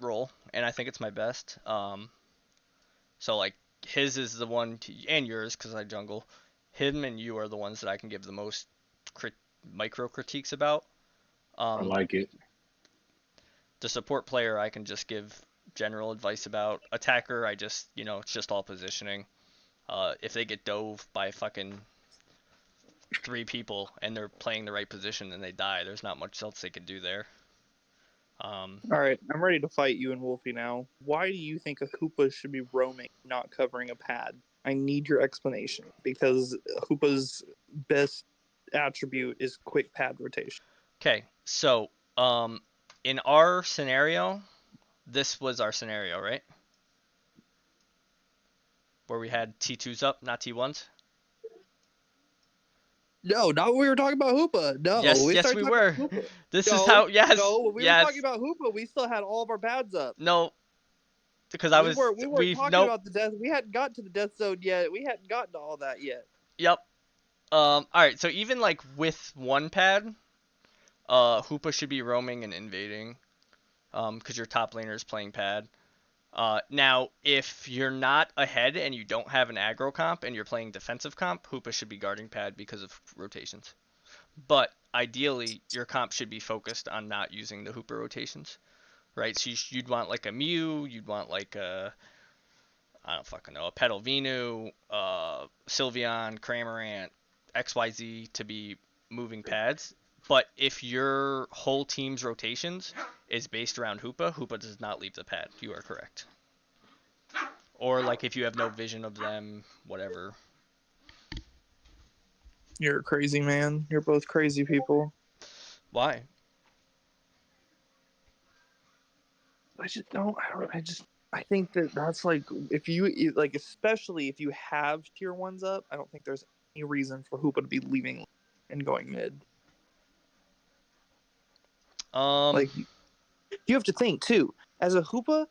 role, and I think it's my best. So, like, his is the one, and yours, because I jungle. Him and you are the ones that I can give the most micro critiques about. I like it. The support player, I can just give general advice about. Attacker, I just, it's just all positioning. If they get dove by fucking 3 people and they're playing the right position and they die, there's not much else they can do there. All right, I'm ready to fight you and Wolfie now. Why do you think a Hoopa should be roaming, not covering a pad? I need your explanation, because Hoopa's best attribute is quick pad rotation. Okay, so in our scenario, this was our scenario, right? Where we had T2s up, not T1s? No, not when we were talking about Hoopa. No. Yes, we were. This is how, yes. No, when we yes. were talking about Hoopa, we still had all of our pads up. No, because we weren't talking about the death. We hadn't gotten to the death zone yet. We hadn't gotten to all that yet. Yep. Alright, so even like with 1 pad, Hoopa should be roaming and invading. Because your top laner is playing pad. Now, if you're not ahead and you don't have an aggro comp and you're playing defensive comp, Hoopa should be guarding pad because of rotations. But ideally, your comp should be focused on not using the Hoopa rotations, right? So you'd want like a Mew, you'd want like a, I don't fucking know, a Petal Venu, Sylveon, Cramorant, XYZ to be moving pads. But if your whole team's rotations is based around Hoopa, Hoopa does not leave the pad. You are correct. Or like if you have no vision of them, whatever. You're crazy, man. You're both crazy people. Why? I think that's like, if you, like, especially if you have tier 1s up, I don't think there's any reason for Hoopa to be leaving and going mid. Like, you have to think too. As a Hoopa,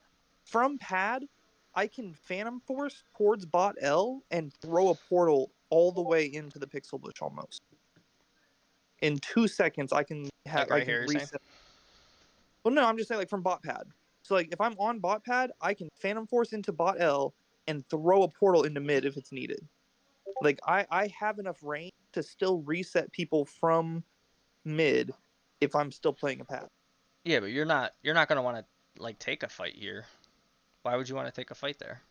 from pad, I can Phantom Force towards bot L and throw a portal all the way into the Pixel Bush almost. In 2 seconds, I can have like right reset. Well, no, I'm just saying like from bot pad. So like if I'm on bot pad, I can Phantom Force into bot L and throw a portal into mid if it's needed. Like I have enough range to still reset people from mid if I'm still playing a pad. Yeah, but you're not gonna want to like take a fight here. Why would you want to take a fight there?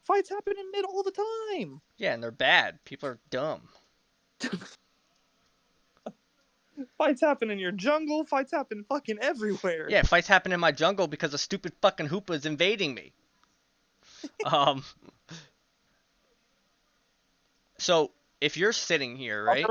Fights happen in mid all the time. Yeah, and they're bad. People are dumb. Fights happen in your jungle. Fights happen fucking everywhere. Yeah, fights happen in my jungle because a stupid fucking Hoopa is invading me. So if you're sitting here, right?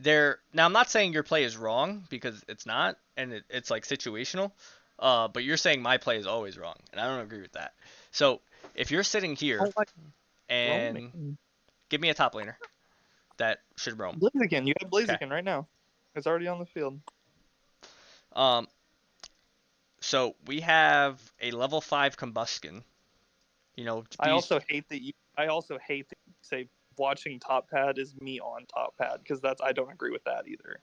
Now I'm not saying your play is wrong because it's not, and it's like situational. But you're saying my play is always wrong, and I don't agree with that. So if you're sitting here and give me a top laner that should roam. Blaziken, you have Blaziken right now. It's already on the field. So we have a level 5 Combusken. I also hate that you say watching top pad is me on top pad, because I don't agree with that either.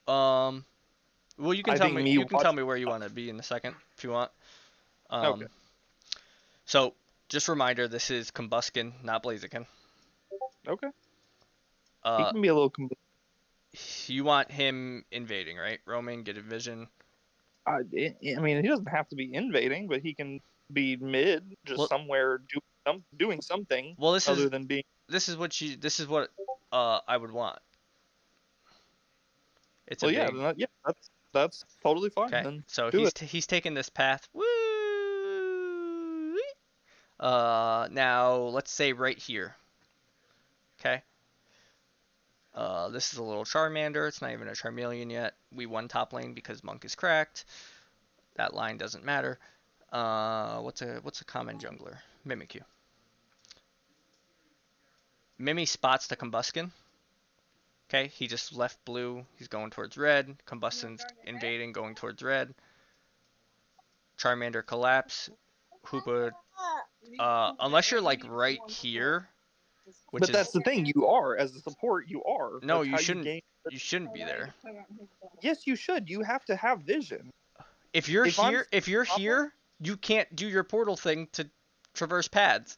Well, you can tell me. You can tell me where you want to be in a second if you want. Okay. So just a reminder, this is Combusken, not Blaziken. Okay. He can be a little. You want him invading, right? Roaming, get a vision. I mean, he doesn't have to be invading, but he can be mid, just somewhere doing something. Well, This is what I would want. It's that's totally fine. Okay. Then so he's taking this path. Woo! Now let's say right here. Okay. This is a little Charmander. It's not even a Charmeleon yet. We won top lane because Monk is cracked. That line doesn't matter. What's a common jungler? Mimikyu. Mimi spots the Combusken. Okay, he just left blue. He's going towards red. Combusken's invading, going towards red. Charmander collapse. Hoopa. Unless you're like right here. But that's the thing. You are, as a support, you are. No, you shouldn't. You shouldn't be there. Yes, you should. You have to have vision. If you're here, you can't do your portal thing to traverse pads.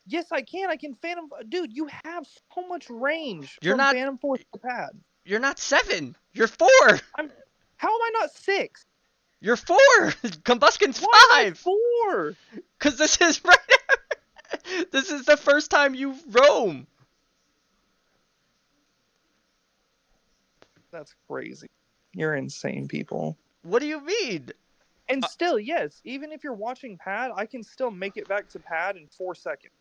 Yes, I can. I can Phantom. Dude, you have so much range. You're not Phantom Force to pad. You're not 7. You're 4. How am I not 6? You're 4. Combustion's Why am I 5. 4? Cause this is right. This is the first time you roam. That's crazy. You're insane, people. What do you mean? And still, yes, even if you're watching pad, I can still make it back to pad in 4 seconds.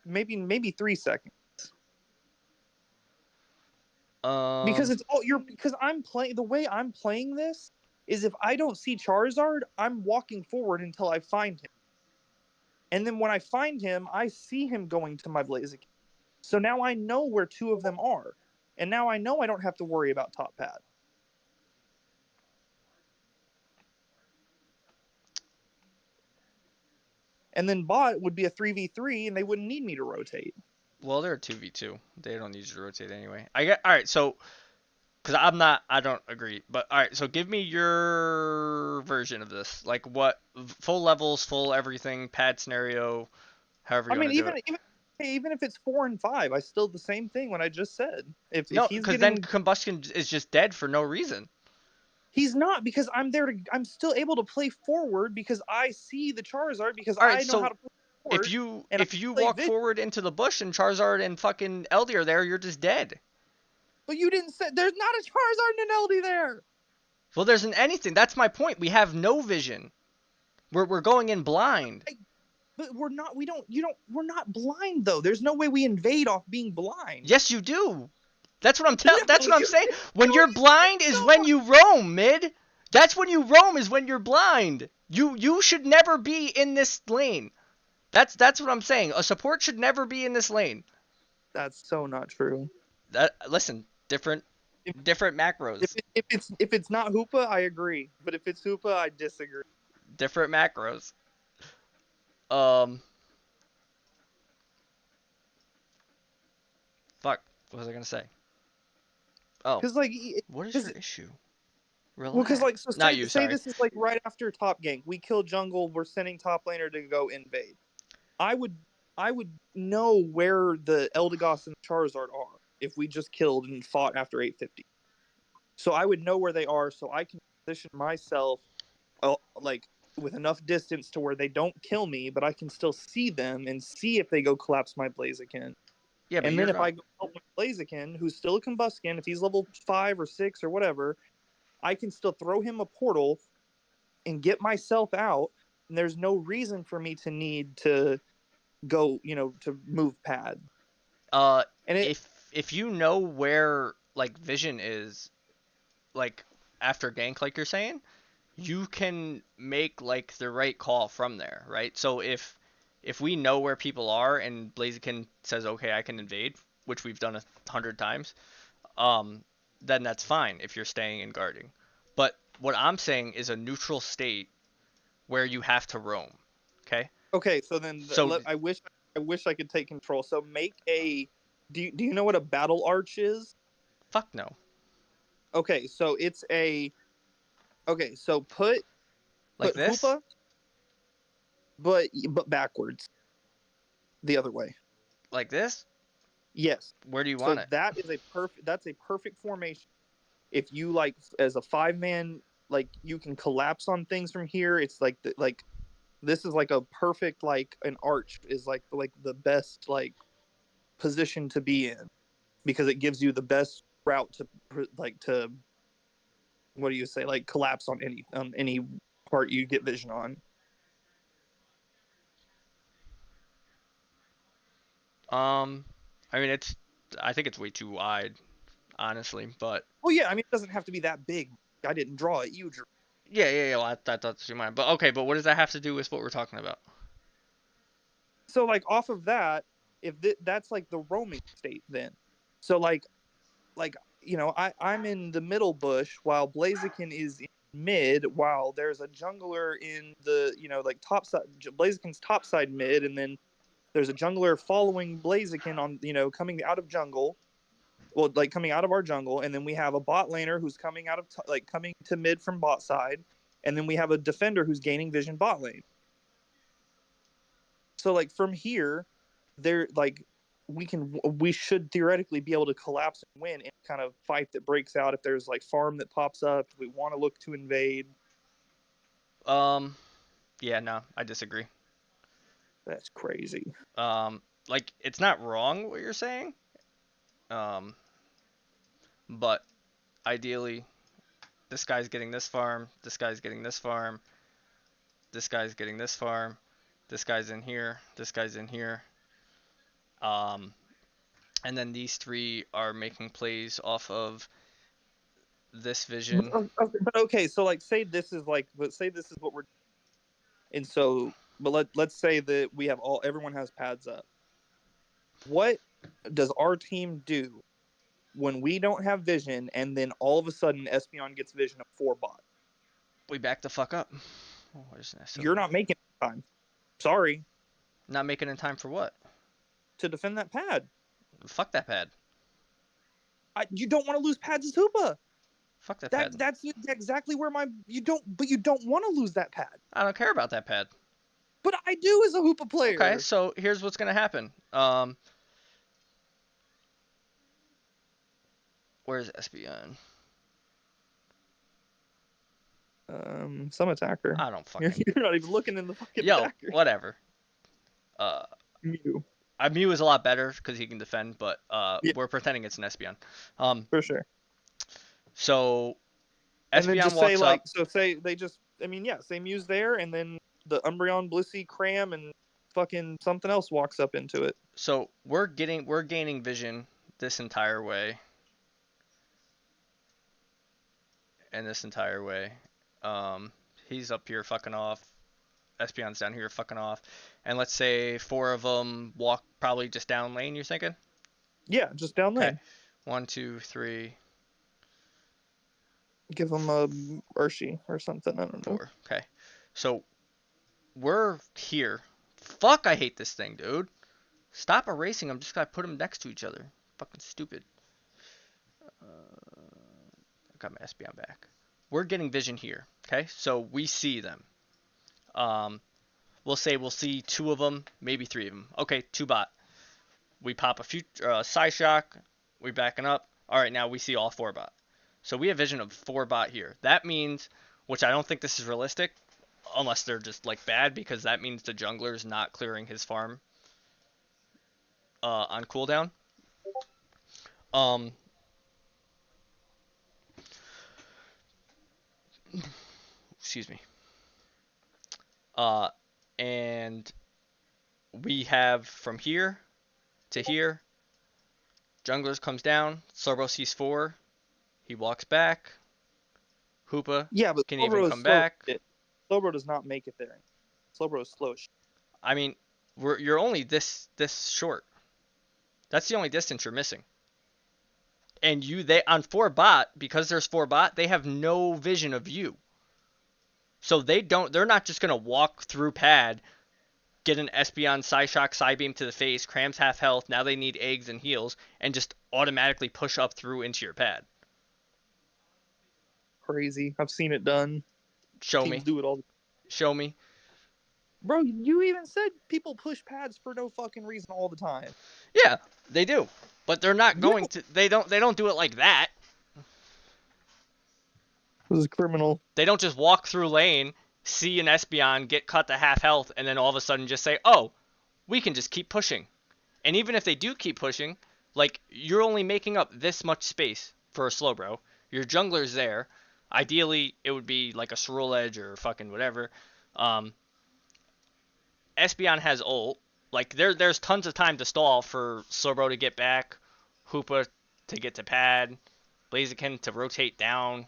Maybe 3 seconds. Because it's all because I'm playing the way I'm playing this is if I don't see Charizard, I'm walking forward until I find him. And then when I find him, I see him going to my Blaziken. So now I know where 2 of them are. And now I know I don't have to worry about top pad. And then bot would be a 3v3 and they wouldn't need me to rotate. Well, they're a 2v2. They don't need you to rotate anyway. All right, so because I don't agree. But all right, so give me your version of this. Like what full levels, full everything, pad scenario, however you want to do it. Even if it's 4 and 5, I still the same thing what I just said. If No, he's because then combustion is just dead for no reason. He's not, because I'm still able to play forward because I see the Charizard because I know how to play forward. If you walk forward into the bush and Charizard and fucking LD are there, you're just dead. But you didn't say there's not a Charizard and an LD there. Well, there isn't anything. That's my point. We have no vision. We're going in blind. But we're not blind though. There's no way we invade off being blind. Yes, you do. That's what I'm saying. When you're blind is when you roam, mid. That's when you roam is when you're blind. You should never be in this lane. That's what I'm saying. A support should never be in this lane. That's so not true. Listen, different macros. If it's not Hoopa, I agree. But if it's Hoopa, I disagree. Different macros. Fuck. What was I gonna say? Oh. Because like, what is your issue? Relax. Well, because like, so say this is like right after top gank, we kill jungle, we're sending top laner to go invade. I would know where the Eldegoss and Charizard are if we just killed and fought after 850. So I would know where they are, so I can position myself like with enough distance to where they don't kill me, but I can still see them and see if they go collapse my Blaziken. Yeah, and then if I go help my Blaziken, who's still a Combusken, if he's level 5 or 6 or whatever, I can still throw him a portal and get myself out, and there's no reason for me to need to go, to move pad. And if you know where like vision is, like after gank, like you're saying, you can make like the right call from there, right? So if we know where people are and Blaziken says, okay, I can invade, which we've done 100 times, then that's fine if you're staying and guarding. But what I'm saying is a neutral state where you have to roam. Okay? Okay, so then I wish I could take control. So make a... Do you know what a battle arch is? Fuck no. Okay, so it's a... Okay, so put this? Hoopa, but backwards. The other way. Like this? Yes. Where do you want it? That's a perfect formation. If you like as a 5-man, like you can collapse on things from here. It's like this is like a perfect like an arch is like the best like position to be in because it gives you the best route to what do you say, like collapse on any part you get vision on. I mean I think it's way too wide, honestly, but well, yeah, I mean it doesn't have to be that big. I didn't draw it, you drew. Yeah, well, that's your mind. But okay, but what does that have to do with what we're talking about? So like off of that, if that's like the roaming state then. So like I'm in the middle bush while Blaziken is in mid, while there's a jungler in the like top side, Blaziken's top side mid, and then there's a jungler following Blaziken on coming out of jungle. Well, like coming out of our jungle, and then we have a bot laner who's coming out of coming to mid from bot side, and then we have a defender who's gaining vision bot lane. So like from here, they're like we should theoretically be able to collapse and win any kind of fight that breaks out. If there's like farm that pops up, if we want to look to invade. Yeah, no, I disagree. That's crazy. Like it's not wrong what you're saying. But ideally, this guy's getting this farm, this guy's getting this farm, this guy's getting this farm, this guy's in here, this guy's in here. And then these three are making plays off of this vision. But okay, so like say this is what we're, and so but let's say that we have everyone has pads up. What does our team do when we don't have vision and then all of a sudden Espeon gets vision of 4 bot? We back the fuck up. Oh, you're not making it in time. Sorry. Not making it in time for what? To defend that pad. Fuck that pad. You don't want to lose pads as Hoopa. Fuck that pad. That's exactly where you don't want to lose that pad. I don't care about that pad. But I do as a Hoopa player. Okay, so here's what's gonna happen. Where's Espeon? Some attacker. I don't fucking. You're not even looking in the fucking attacker. Whatever. Mew. Mew is a lot better because he can defend, but yeah. We're pretending it's an Espeon. For sure. So and then Espeon just walks up. say they just, say Mew's there, and then the Umbreon, Blissey, Cram, and fucking something else walks up into it. So we're gaining vision this entire way. And this entire way. He's up here fucking off. Espeon's down here fucking off. And let's say 4 of them walk probably just down lane, you're thinking? Yeah, just down lane. Okay. 1, 2, 3. Give them a Urshi or something, I don't know. 4. Okay. So we're here. Fuck, I hate this thing, dude. Stop erasing them. Just gotta put them next to each other. Fucking stupid. I got my Espeon back. We're getting vision here. Okay, so we see them. We'll see 2 of them, maybe 3 of them. Okay, 2 bot. We pop a few Psyshock. We backing up. All right, now we see all 4 bot. So we have vision of 4 bot here. That means, which I don't think this is realistic, unless they're just like bad, because that means the jungler's not clearing his farm on cooldown. Excuse me. And we have from here to here. Junglers comes down. Slowbro sees 4. He walks back. Hoopa can even come back. Slowbro does not make it there. Slowbro is slow. I mean, you're only this short. That's the only distance you're missing. And they on 4 bot, because there's 4 bot, they have no vision of you. So they're not just gonna walk through pad, get an Espeon, Psyshock, Psybeam to the face, Cram's half health, now they need eggs and heals, and just automatically push up through into your pad. Crazy. I've seen it done. Show Teams me. Do it all. Show me. Bro, you even said people push pads for no fucking reason all the time. Yeah, they do. But they're not going to they don't do it like that. This is criminal. They don't just walk through lane, see an Espeon, get cut to half health, and then all of a sudden just say, oh, we can just keep pushing. And even if they do keep pushing, like, you're only making up this much space for a Slowbro. Your jungler's there. Ideally, it would be like a Cerule Edge or fucking whatever. Espeon has ult. Like, there's tons of time to stall for Slowbro to get back, Hoopa to get to pad, Blaziken to rotate down.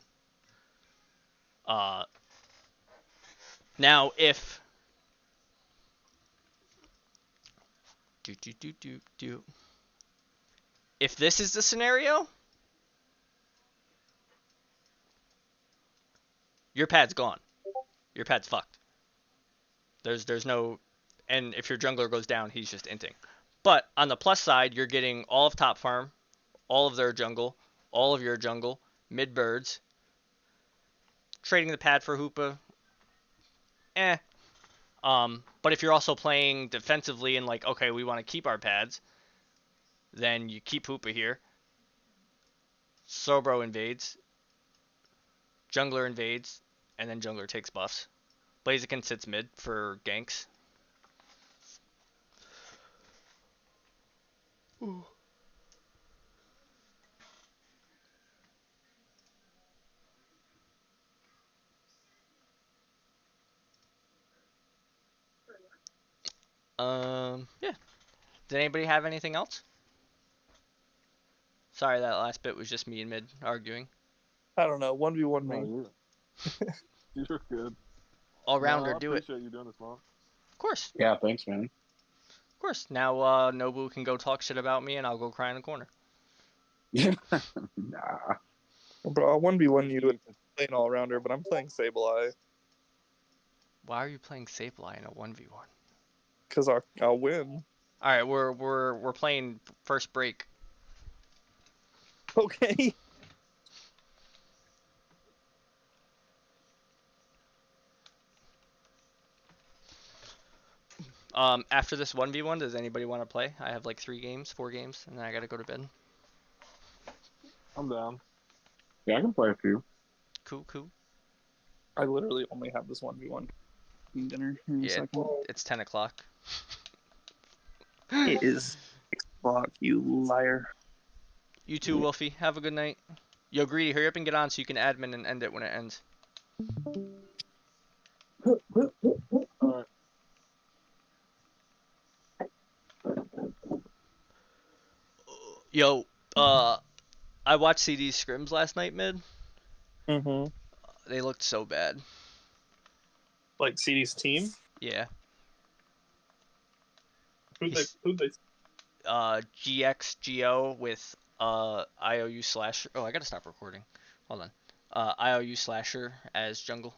Now if if this is the scenario, your pad's gone. Your pad's fucked. There's no, and if your jungler goes down, he's just inting. But on the plus side, you're getting all of top farm, all of their jungle, all of your jungle, mid birds. Trading the pad for Hoopa, but if you're also playing defensively and like, okay, we want to keep our pads, Then you keep Hoopa here. Sobro invades. Jungler invades. And then jungler takes buffs. Blaziken sits mid for ganks. Ooh. Yeah. Did anybody have anything else? Sorry, that last bit was just me and mid arguing. I don't know. 1v1 me. No, you're good. All rounder, I do it. appreciate you doing this, Mom. Of course. Yeah, thanks, man. Of course. Now Nobu can go talk shit about me and I'll go cry in the corner. Nah. Bro, I'll 1v1 you and playing all rounder, but I'm playing Sableye. Why are you playing Sableye in a 1v1? Because I'll win. Alright, we're playing first break. Okay. After this 1v1, does anybody want to play? I have like 4 games, and then I gotta go to bed. I'm down. Yeah, I can play a few. Cool. I literally only have this 1v1. Dinner in a second. It's 10 o'clock. It is 6 o'clock, you liar. You too, Wolfie. Have a good night. Yo, Greedy, hurry up and get on so you can admin and end it when it ends. Alright. Yo, I watched CD's scrims last night, mid. Mm-hmm. They looked so bad. Like CD's team? Yeah. Who'd they? GXGO with IOU Slasher. Oh, I gotta stop recording. Hold on. IOU Slasher as jungle.